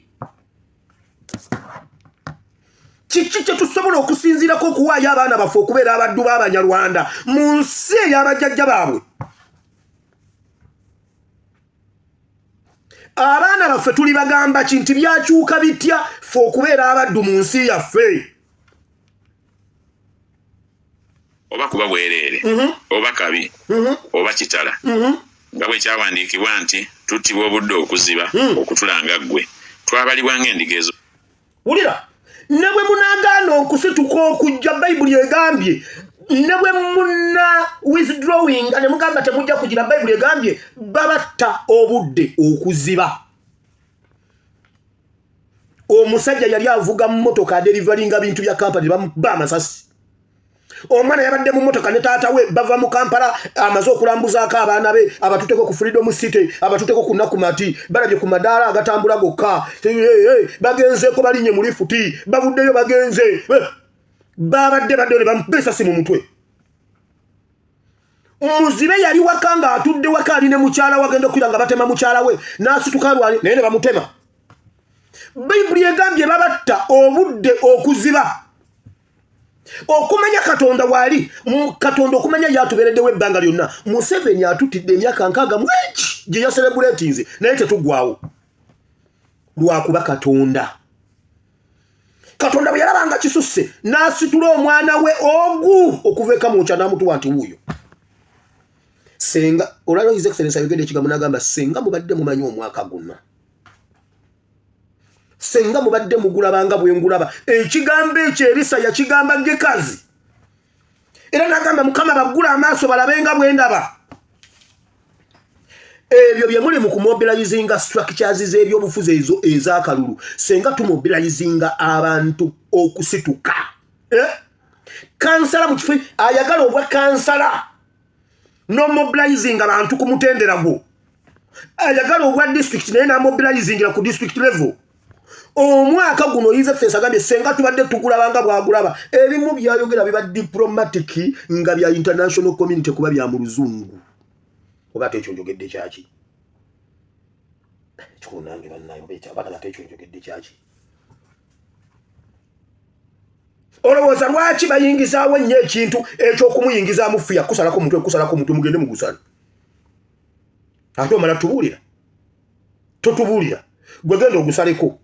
kye tusobola okusinziirako okuwaayo abaana baffe okubeera abaddu b'Abanyarwanda mu nsi ey'abajjajja baabwe. Abaana baffe tuli bagamba kinti byakyuka bitya ffe okubeera abaddu mu nsi yaffe. Oba kuba bwereere, oba kabi, oba kitala. Nga bwe kyawandiikibwa nti tuttibwa obudde okuziba okutulanga ggwe. Twabalibwa ng'endiga ezo. Wulira, ne bwe munaagaana okusituka okujja Bayibuli egambye, ne bwe muna withdrawing ne mugamba temujja kugira Bayibuli egambye babatta obudde okuziba. Omusajja yali avuga mu motoka adelivaringa bintu bya kampani ba amasasi. Omwana yabadde mu motoka ne taata we bava mu Kampala amaze okulambuzaako abaana be abatuteko ku Freedom City abatuteko ku Nakumati balabye ku madaala agatambula gokka bagenzeeko balinye mu lifuti bavuddeyo bagenze babadde ne bamupesa si mu mutwe. Muzibe yali waka nga atudde waka ali ne mukyala wagenda okwira nga batema mukyala we n'asituka lwali naye ne bamutema. Bayibuli egambye babatta obudde okuziba. Okumanya Katonda wali, Katonda okumanya yatubereddewo ebbanga lyonna. Museveni atutidde emyaka 60 gye ya celebratinze naye tetugwawo. Lwakuba Katonda. Katonda bwe yalabanga kisusse n'asitula omwana we ogu okuva eka mu kyana mutu wanti wuuyo. Senga olalo His Excellency ayogedde ekigambo n'agamba senga mubadde mumanyi omwaka guno. Senga mubadde mugulabanga bwengulaba. Ekigambo ekyo Erisa yakigamba Gekazi. Era n'agamba Mukama bagula amaaso balabenga bwendaba. Ebyo bye muli mu kumobilizinga structures z'ebyobufuzi ezo ez'akalulu. Senga tumobilizinga abantu okusituka. Kansala mu kifo ayagala obwa kansala. No mobilizing abantu ku mutendera gwo. Ayagala obwa district naye na mobilizing ku district level. Omwaka guno His Excellency agambye senga tubadde tukulabanga bwagulaba. Ebimu byayogera biba diplomatic nga bya international community kuba bya mu luzungu. Oba tekyo njogedde kyaki. Kikunange bannayo becha bakala tekyo njogedde kyaki. Olowooza lwaki bayingizaawo nnyo ekintu ekyokumuyingiza mu fiya kusalako mutwe mugende mugusana. Ate omala tubuulira. Totubuulira. Gwe genda ogusaleko.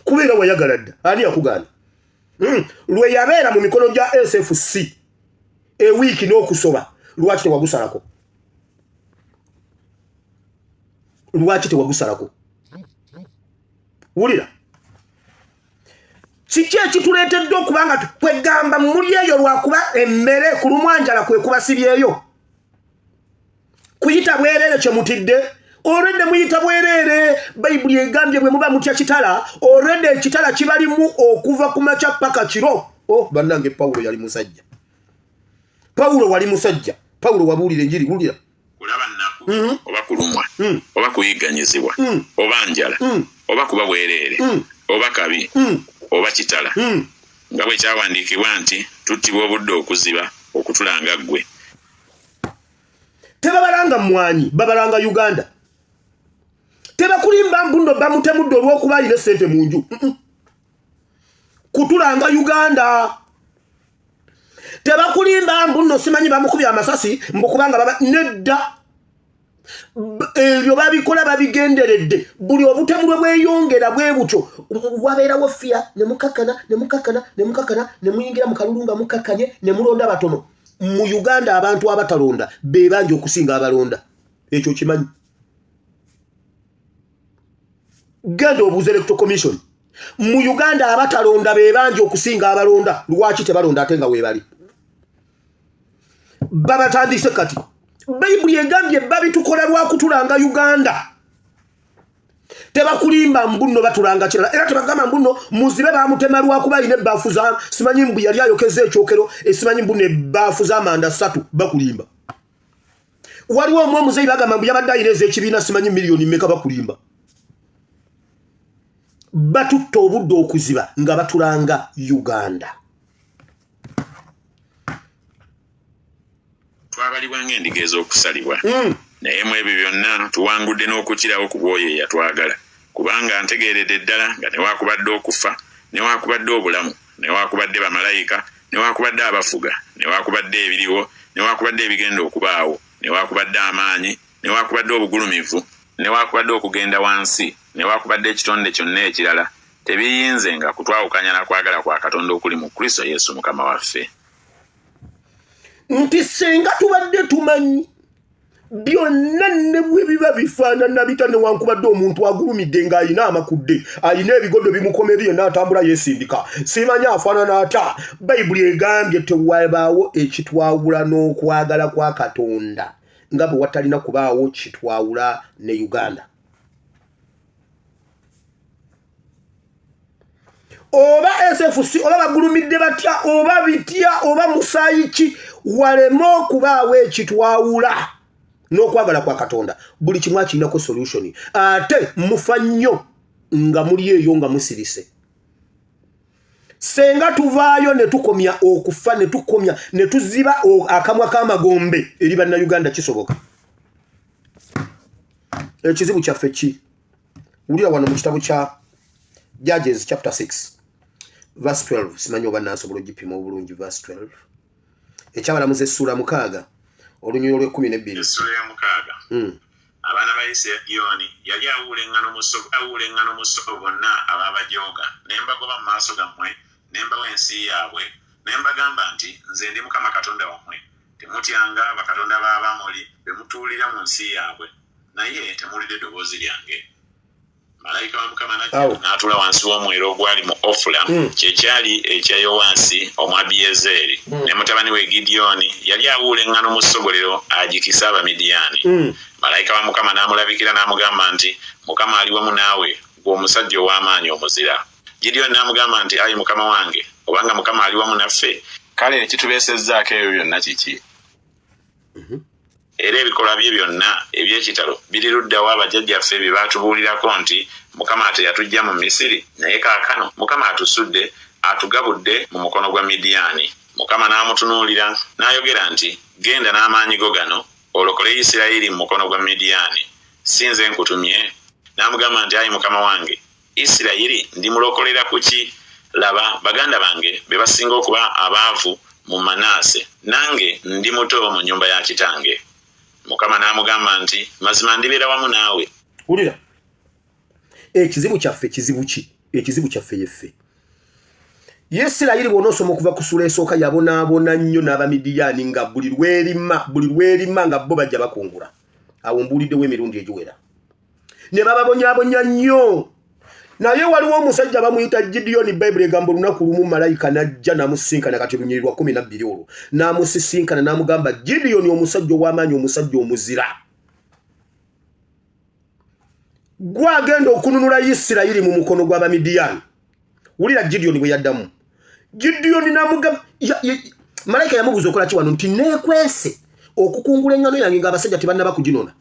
Kubeera wayagala dda. Ani yakugana? Lwe yabeera mu mikono gya SFC ewiiki n'okusoba lwaki tewagusalako? Lwaki tewagusalako? Wulira. Kiki ekituleetedde okubanga twegamba muli eyo lwakuba emmere ku Lumwanjala kwe kubasibyeyo? Kuyita bwerere kye mutidde? Orede muyita bwerere. Bayibuli egambye bwe muba mutya kitala, orede ekitala kibalimu okuva ku makya paka kiro. Bannange Paulo yali musajja. Paulo wali musajja. Paulo wabuulira enjiri wulira. Kulaba nnaku, oba kulumwa, oba kuyigganyizibwa, oba njala, oba kuba bwerere, oba kabi, oba kitala. Nga bwe kyawandiikibwa nti tuttibwa obudde okuziba okutulanga ggwe. Tebabalanga mwanyi, babalanga Uganda. Tebakulimba mbuno bamutemudde olw'okuba alina ssente mu nju. Kutulanga Uganda. Tebakulimba mbuno simanyi bamukubya amasasi mbukubanga baba nedda. Ebyo babikola babigenderedde. Buli obutemulwe bweyongera bwe butyo wabeerawo fiya ne mukakana ne muyingira mu kalulu nga mukkakanye ne mulonda batono. Mu Uganda abantu abatalonda be banje okusinga abalonda. Ekyo kimanyi. Genda obuuze Electoral Commission. Mu Uganda abatalonda be banje okusinga abalonda. Lwaki tebalonda ate nga weebali? Babatandise kati. Bayibuli egambye babitukola lwakutulanga Uganda. Tebakulimba mbuno batulanga kirala. Era tebagamba mbuno muzibe bamutema lwakuba alina ebbaafu za simanyi mbu yali ayokeza ekyokero simanyi mbuno ebbaafu z'amanda 3 bakulimba. waliwo omuzeyi bagamba yabadde ayireza ekibiina simanyi miliyoni mmeka bakulimba batutta obudde okuziba nga batulanga Uganda. Twabalibwa ng'endiga ez'okusalibwa naye mu ebyo byonna tuwangudde n'okukirawo ku bwoyo eyatwagala kubanga ntegeeredde ddala nga newakubadde okufa newakubadde obulamu newakubadde bamalayika newakubadde abafuga newakubadde ebiriwo newakubadde ebigenda okubaawo newakubadde amaanyi newakubadde obugulumivu newakubadde okugenda wansi newakubadde ekitonde kyonna ekirala tebiyinzenga kutwawukanya na kwagala kwa Katonda okuli mu Kristo Yesu Mukama waffe. Nti senga tubadde tumanyi byonna ne bwe biba bifaanana bitane wankubadde omuntu agulumidde ng'ayina amakudde ayina ebigodo bimukomerye n'atambula yeesindika simanya afaanana ata. Bayibuli egambye tewabaawo ekitwawula n'okwagala kwa Katonda nga bwe watalina kubaawo kitwawula ne Uganda. Oba SFC oba bagulumidde batya oba bitya oba musayiki walema okubaawo ekitwawula n'okwagala kwa Katonda buli kimu akirinako solution. Ate mufa nnyo nga muli eyo nga musirise. Senga tuvaayo ne tukomya okufa ne tukomya ne tuziba akamwa k'amagombe eri bannayuganda kisoboka. Ekizibu kyaffe ki? Wulira wano mu kitabo kya Judges chapter 6 verse 12. Simanyi oba nasobola ogipima obulungi verse 12. Ekyabalamuzi essula 6 olunyulo lw'12. Essula ya 6. Abaana ba Isirayiri yali awuula musogo bonna ababajooga nembagoba mu maaso gammwe nembawa ensi yaabwe nembagamba nti nze ndi Mukama Katonda wammwe temutyanga bakatonda b'Abamoli be mutuulira mu nsi yaabwe naye temuwulidde eddoboozi lyange. Malayika wa Mukama n'atuula wansi w'omwero ogwali mu Ofula kyekyali ekya Yowaasi Omwabiyezeeri ne mutabani we Gidyoni yali awuula eŋŋano mu ssogolero agikisa Abamidiyaani. Malayika wa Mukama n'amulabikira n'amugamba nti Mukama ali wamu naawe gwe omusajja ow'amaanyi omuzira. Gidyoni n'amugamba nti ayi Mukama wange obanga Mukama ali wamu naffe kale ekitubeesezzaako ebyo byonna kiki? Era ebikolwa bye byonna eby'ekitalo biri luddawa abajjajjaffe bye baatubuulirako nti Mukama ate yatujja mu Misiri naye kaakano Mukama atusudde atugabudde mu mukono gwa Midiyaani. Mukama n'amutunuulira n'ayogera nti genda n'amaanyi go gano olokole Isirayiri mu mukono gwa Midiyaani si nze nkutumye? N'amugamba nti ayi Mukama wange Isirayiri ndimulokolera ku ki? Laba baganda bange be basinga okuba abaavu mu Manaase nange ndi muto mu nnyumba ya kitange. Mukama n'amugamba nti mazima ndibeera wamu naawe. Wulira ekizibu kyaffe kizibu ki? Ekizibu kyaffe yeffe. Isirayiri bw'onoosoma okuva ku ssula esooka yabonaabona nnyo n'Abamidiyaani nga buli lwerima nga bo bajja bakungula. Awo mbuuliddewo emirundi egiwera ne bababonyaabonya nnyo. Naye waliwo omusajja bamuyita Gidyoni. Bayibuli egamba olunaku lumu malayika n'ajja n'amusinkana kati lunyirwa 12 olwo n'amusisinkana n'amugamba Gidyoni omusajja ow'amaanyi omusajja omuzira gwagenda okununula Isirayiri mu mukono gw'Abamidiyaani. Wulira Gidyoni bwe yaddamu. Gidyoni n'amugamba malayika yamubuuza okola ki wano nti neekwese okukungula eŋŋano yange ng'abasajja tebannaba kuginona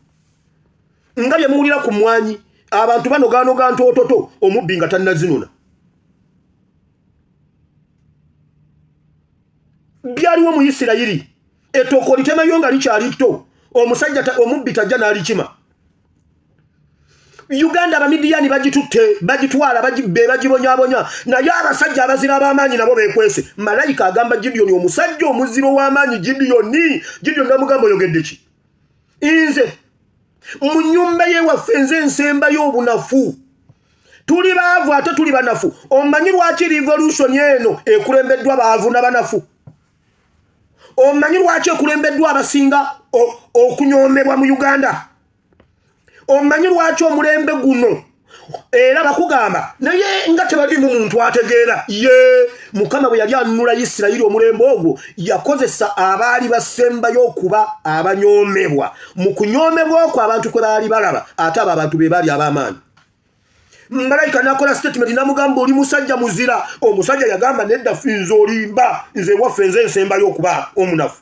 nga bye muwulira ku mwanyi abantu banogaanoga ntoototo omubbi nga tannazinona. Byaliwo mu Isirayiri ettooka olitemayo nga likyali tto omusajja omubbi tajja n'alikima. Uganda Abamidiyaani bagitutte bagitwala be bagibonyaabonya naye abasajja abazira ab'amaanyi nabo beekwese. Malayika agamba Gidyoni omusajja omuziro w'amaanyi Gidyoni n'amugamba oyogedde ki? Nze mu nnyumba y'ewaffe nze nsembayo obunafu. Tuli baavu ate tuli banafu. Omanyi lwaki revolution eno ekulembeddwa baavu n'abanafu? Omanyi lwaki ekulembeddwa abasinga okunyoomebwa mu Uganda? Omanyi lwaki omulembe guno era bakugamba naye nga tebali mu muntu ategeera ye Mukama bwe yali anunula Isirayiri omulembe ogwo yakozesa abaali basembayo okuba abanyoomebwa. Mu kunyoomebwa okwo abantu kwe baali balaba ate abo abantu be baali ab'amaanyi. Malayika n'akola statement n'amugamba oli musajja muzira. Omusajja yagamba nedda nze olimba nze waffe nze nsembayo okuba omunafu.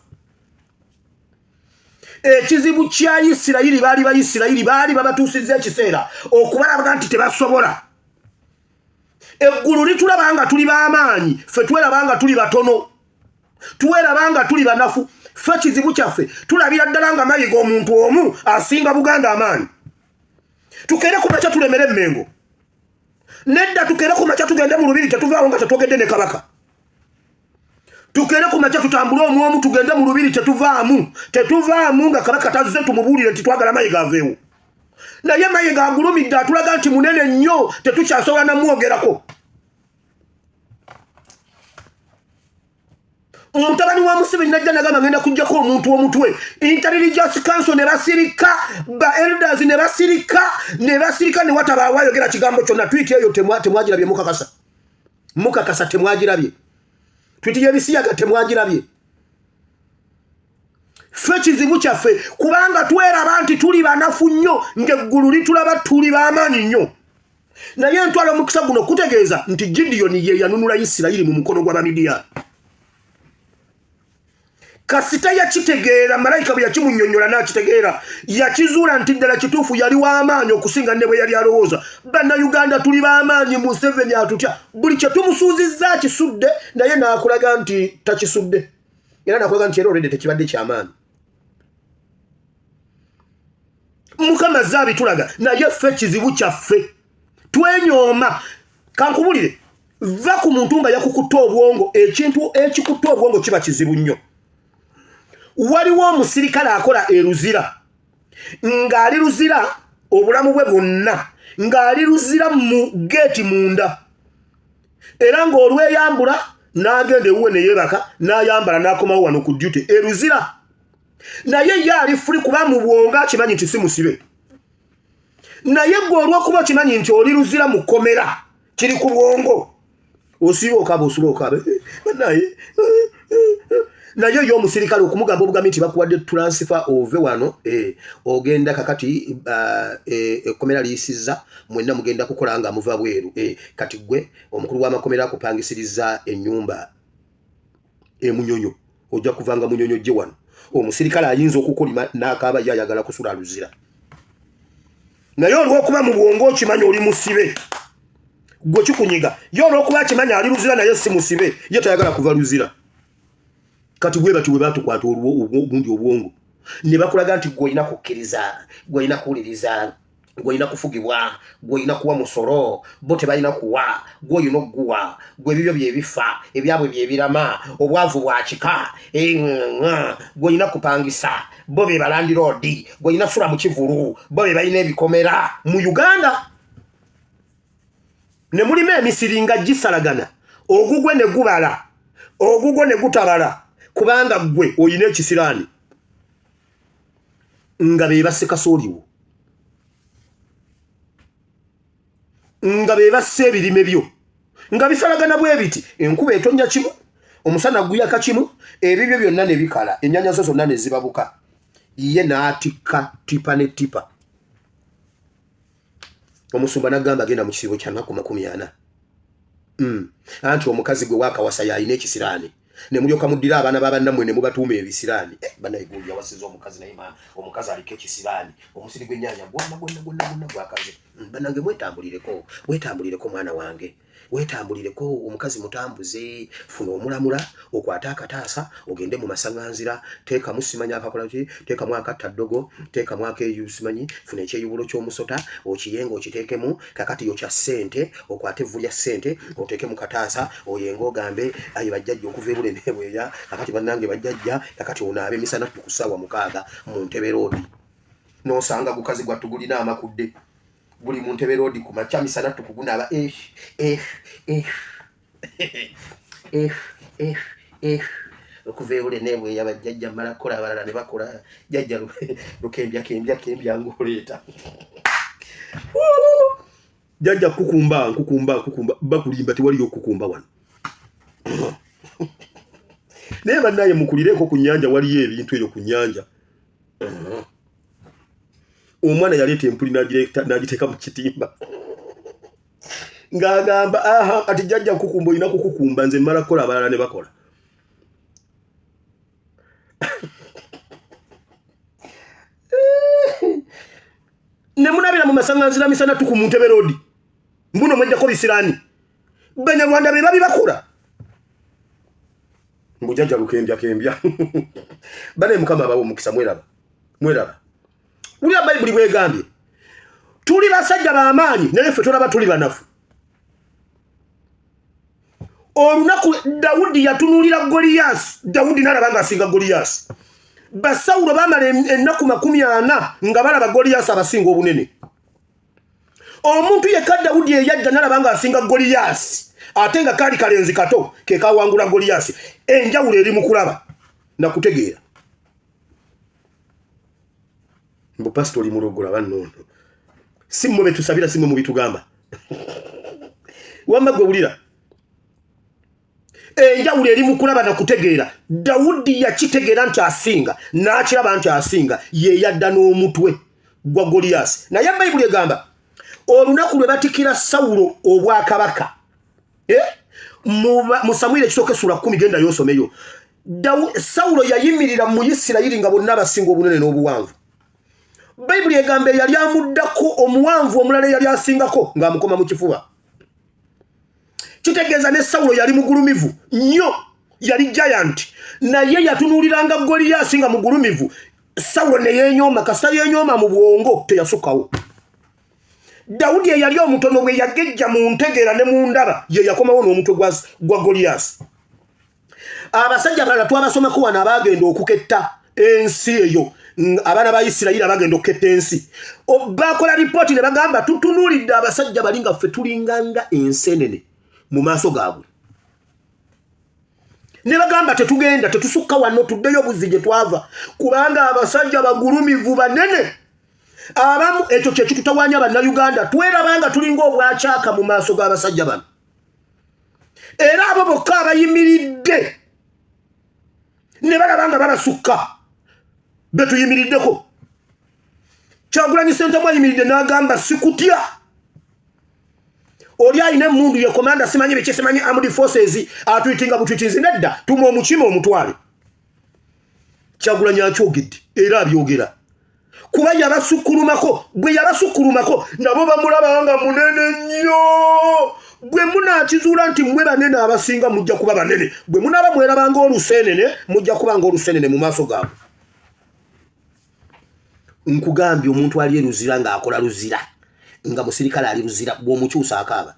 ekizibu kya Isirayiri baali ba Isirayiri baali babatuusizza ekiseera okubalaga nti tebasobola. Eggulu litulaba nga tuli b'amaanyi, ffe tweraba nga tuli batono, tweraba nga tuli banafu. Ffe kizibu kyaffe tulabira ddala nga mayiga omuntu omu asinga Buganda amaanyi. Tukere ku makya tulemere Mmengo, nedda tukere ku makya tugende mu Lubiri tetuvaawo nga tetwogedde ne Kabaka. Tukere ku makya tutambule omwomu tugende mu Lubiri tetuvaamu nga Kabaka tazze tumubuulire nti twagala mayiga aveewo. Naye mayiga agulumidde atulaga nti munene nnyo tetukyasobola namwogerako. Mutabani wa Museveni najja nagamba ngenda kujjako omuntu omutwe. Intelligence Council ne basirika, ba elders ne basirika ne watabaawo ayogera kigambo kyonna. Tweet eyo temwagirabye mukakasa temwagirabye. Tweet y'ebisiyaga temwagirabye. Ffe kizibu kyaffe kubanga tweraba nti tuli banafu nnyo ng'eggulu litulaba tuli b'amaanyi nnyo. Naye ntwala omukisa guno kutegeeza nti Gideoni ye yanunula Isirayiri mu mukono gw'Abamidiyaani. Kasita yakitegeera malayika bwe yakimunnyonnyola n'akitegeera yakizuula nti ddala kituufu yali w'amaanyi okusinga ne bwe yali alowooza. Bannayuganda tuli b'amaanyi, Museveni atutya. Buli kye tumusuuzizza akisudde naye n'akulaga nti takisudde. Era n'akulaga nti era olwedde tekibadde ky'amaanyi. Mukama zaabi tulaga naye ffe kizibu kyaffe twenyooma. Kankubulire, va ku muntu nga yakukutta obwongo, ekintu ekikutta obwongo kiba kizibu nnyo. Waliwo omusirikale akola eruzira ng'ali luzira obulamu bwe bwonna, ng'ali luzira mu geeti munda, era ng'olweyambula n'agenda ewuwe ne yeebaka n'ayambala n'akomawo wano ku duty eruzira. Naye ye ali fuli kuba mu bwongo akimanyi nti si musibe. Naye gwe olw'okuba okimanyi nti oli luzira mu kkomera kiri ku bwongo, osiba okaba osula okabe naye yo omusirikale okumugamba obugambi nti bakuwadde transfer ove wano ogenda kakati ekkomera liyisizza mwenna mugenda kukola nga muva bweru kati gwe omukulu w'amakomera akupangisiriza ennyumba emunyonyo ojja kuvanga munyonyo gye wano. Omusirikale ayinza okukolima n'akaaba ye ayagala kusula luzira. Naye olw'okuba mu bwongo okimanyi oli musibe gwe kikunyiga. Ye olw'okuba akimanyi ali luzira naye si musibe, ye tayagala kuva luzira. Kati gwe bati we batukwata obundi obwongo ne bakulaga nti gwe olina kukkiriza, gwe olina kuwuliriza, gwe olina kufugibwa, gwe olina kuwa musolo, bo tebalina kuwa, gwe olina okuguwa, gwe ebibyo bye bifa, ebyabwe bye birama, obwavu bwa kika, gwe olina kupangisa, bo be balandiroodi, gwe olina sula mu kivulu, bo be balina ebikomera mu Uganda. Ne mulimu emisiri nga gisalagana, ogugwe ne gubala, ogugwe ne gutabala, kubanga gwe oyina ekisiraani nga be basekasooliwo, nga be basse ebirime byo nga bisalagana bwe biti, enkuba etonnya kimu, omusana guyaka kimu, ebibyo byonna ne bikala, ennyanya zo zonna ne zibabuka. Ye n'atikka tipa ne tipa. Omusumba n'agamba agenda mu kisibo kya nnaku 40. Anti omukazi gwe waakawasa yalina ekisiraani. Ne mulyoka muddira abaana b'abannammwe ne mubatuuma ebisiraani. Bannayigulu yawasiza omukazi naye omukazi aliko ekisiraani. Omusiri gw'ennyaanya gwonna gwakaze. Bannange mwetambulireko mwana wange. Wetambulireko omukazi mutambuze, funa omulamula, okwata akataasa, ogende mu masaŋŋanzira, teekamu simanyi akakola ki, teekamu akattaddogo, teekamu akeeyu simanyi, funa ekyeyubulo ky'omusota, okiyenga okiteekemu, kakati yo kya ssente, okwate evvu lya ssente, oteeke mu kataasa, oyenga ogambe, ayi bajjajja okuva ebule n'ebweya, kakati bannange bajjajja, kakati onaabe emisana ku ssaawa 6 mu Ntebe Road. N'osanga gukazi gwattu gulina amakudde. Buli mu Ntebe Road ku makya misana tukugunaba okuva ebule n'ebweya bajjajja mmala kukola abalala ne bakola jjajja lukembya ng'oleeta jjajja kukumba bakulimba tewaliyo okukumba wano. Naye bannaye mukulireko ku nnyanja waliyo ebintu eyo ku nnyanja. Omwana yaleeta empuli n'agiteeka mu kitimba ng'agamba ati jjajja kukumba olina kukukumba nze mmala kukola abalala ne bakola. ne munabira mu masanganzira misana tuku mu Ntebe Road mbuno mwajja ko bisirani Banyarwanda be babibakura mbujaja lukembya bane mukama bawo mukisa mweraba uli Bible bwegambye tuli basajja b'amaanyi naye ffe tulaba tuli banafu olunaku Dawudi yatunulira Goliath Dawudi nalabanga asinga Goliath Basawulo bamala ennaku 40 nga balaba Goliath abasinga obunene omuntu yekka Dawudi yajja nalabanga asinga Goliath ate nga kali kalenzi kato ke kawangula Goliath enjawulo eri mu kulaba na kutegeera mbo pastori murogola banno simmo betusabira simmo mu bitugamba wamba gwe ulira enjawulo eri mu kulaba na kutegeera Dawudi yakitegeera nti asinga n'akiraba nti asinga ye yadda n'omutwe gwa Goliath naye Bible egamba olunaku lwe batikira Sawulo obwakabaka mu Samwiri ekisooka essula 10 genda yosomeyo Sawulo yayimirira mu Isirayiri nga bonna abasinga obunene n'obuwanvu Bible egamba yali amuddako omuwanvu omulala yali asingako ng'amukoma mu kifuba kitegeeza ne Sawulo yali mugulumivu nnyo yali giant naye yatunuliranga Goliath nga mugulumivu Sawulo ne yenyooma kasita yenyooma mu bwongo teyasukawo Dawudi yali omutono we yagejja mu ntegeera ne mu ndaba ye yakomawo n'omutwe gwa Goliath abasajja balala twabasomako wano abagenda okuketta ensi eyo abaana ba Isirayiri abagenda okuketta ensi bakola ripooti ne bagamba tutunulidde abasajja balinga ffe tulinganga ensenene mu maaso gaabwe ne bagamba tetugenda tetusukka wano tuddeyo buzzi gye twava kubanga abasajja bagulumivu banene abamu ekyo kye kitutawanya bannayuganda twerabanga tulinga obwakyaka mu maaso g'abasajja bano era abo bokka abayimiridde ne balabanga babasukka betuyimiriddeko Kyagulanyi Ssentamu ayimiridde n'agamba sikutya oli ayina emmundu ye komanda simanyi biki simanyi armed forces atwitinga butwitinzi nedda tuma omukima omutwale Kyagulanyi akyogedde era abyogera kuba yabasukkulumako bwe yabasukkulumako nabo bamulaba nga munene nnyo bwe munakizuula nti mmwe banene abasinga mujja kuba banene bwe munaba mwerabanga olusenene mujja kubanga olusenene mu maaso gaabwe nkugambye omuntu ali eruzira ng'akola luzira nga musirikale ali luzira bw'omukyusa akaaba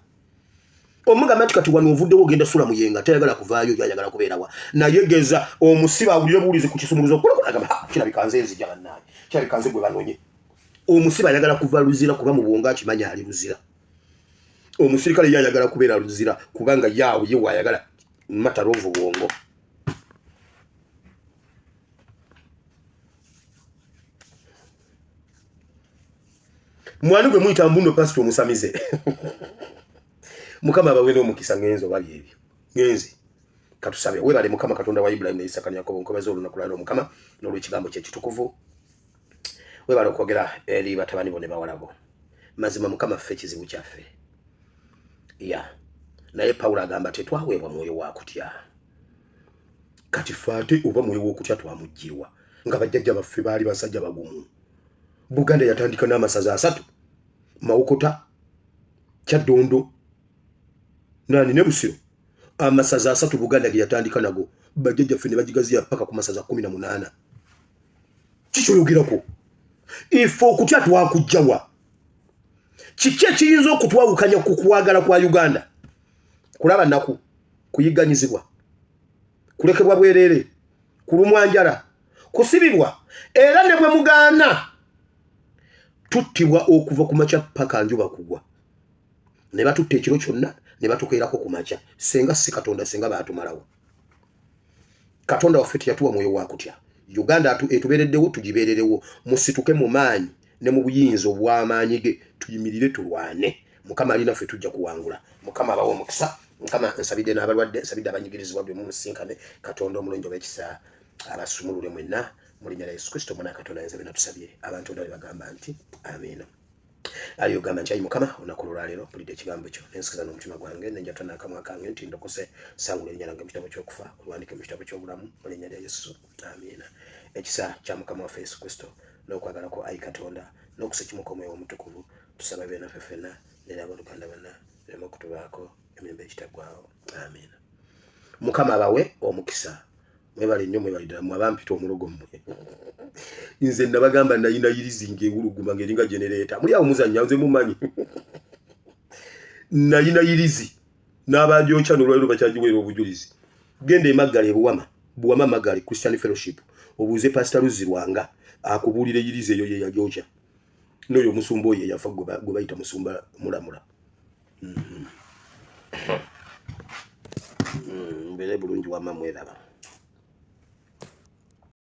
omugamba nti kati wano ovuddewo ogenda sula muyenga tayagala kuvaayo yayagala kubeerawa naye geza omusiba awulire buwulizi ku kisumuluzo kulagamba kirabika nze nzija bannaaye kirabika nze gwe banoonye omusiba ayagala kuva luzira kuba mu bwongo akimanya ali luzira omusirikale ye ayagala kubeera luzira kubanga yaawe ye waayagala matarovu bwongo mwani gwe muyita mbuno pastor omusamize mukama abawere omukisa ngenzo bali ebyo ngenzi katusabe webale mukama katonda wa Ibrahim ne Isaka ne Yakobo nkomezo olunaku lwalo mukama n'olwekigambo kye kitukuvu webale okwogera eri batabani bone bawalabo mazima mukama ffe kizibu kyaffe naye Pawulo agamba tetwaweebwa mwoyo wa kutya kati fate oba mwoyo w'okutya twamugirwa nga bajjajja baffe baali basajja bagumu Buganda yatandika n'amasaza 3 Mawokota Kyaddondo nani ne Busiro amasaza 3 Buganda ge yatandika nago bajjajja ffe ne bagigaziya paka ku masaza 18 kikyolugirako ifo okutya twakujjawa kiki ekiyinza okutwawukanya ku kwagala kwa Uganda kulaba naku kuyiganyizibwa kulekebwa bwerere kulumwanjala kusibibwa era ne bwe mugaana tuttibwa okuva ku makya paka njuba kugwa ne batutte ekiro kyonna ne batukeerako ku makya senga si Katonda senga baatumalawo Katonda waffe yatuwa mwoyo wa kutya Uganda etubeereddewo tugibeererewo musituke mu maanyi ne mu buyinza obw'amaanyi ge tuyimirire tulwane mukama alina ffe tujja kuwangula mukama abawo omukisa mukama nsabidde n'abalwadde nsabidde abanyigirizibwa bwe mumusinkane Katonda omulungi ob'ekisa abasumulule mwenna mu linnya lya Yesu Kristo mwana Katonda yenze bena tusabye abantu ndali bagamba nti amina aliyo gamba nti ayi mukama olunaku olwaleero mpulidde ekigambo kyo nensikiza n'omutima gwange nenjata n'akamwa kange nti ndokose sangula erinnya lyange mu kitabo ky'okufa olwandike mu kitabo ky'obulamu mu linnya lya Yesu amina ekisa kya mukama waffe Yesu Kristo n'okwagala ko ayi Katonda n'okusekimuka omwoyo omutukuvu tusaba byonna ffenna nera abaluganda bonna birema okutubaako emirembe ekitagwawo amen. Mukama abawe omukisa mwebale nnyo mwebale ddala mwabampita omulogo mmwe nze nabagamba nayinayirizi ng'ewuluguma ng'eringa genereeta muli awo muzannya nze mumanyi nayinayirizi n'abandyokya n'olwaliro bakyagiweera obujulizi genda emaggala buwama maggala Christian Fellowship obuuze Pastor Luzirwanga akubuulira eyirizi eyo ye yagyokya n'oyo omusumba oyo yafa gwe bayita musumba mulamula mbere bulungi wamma mweraba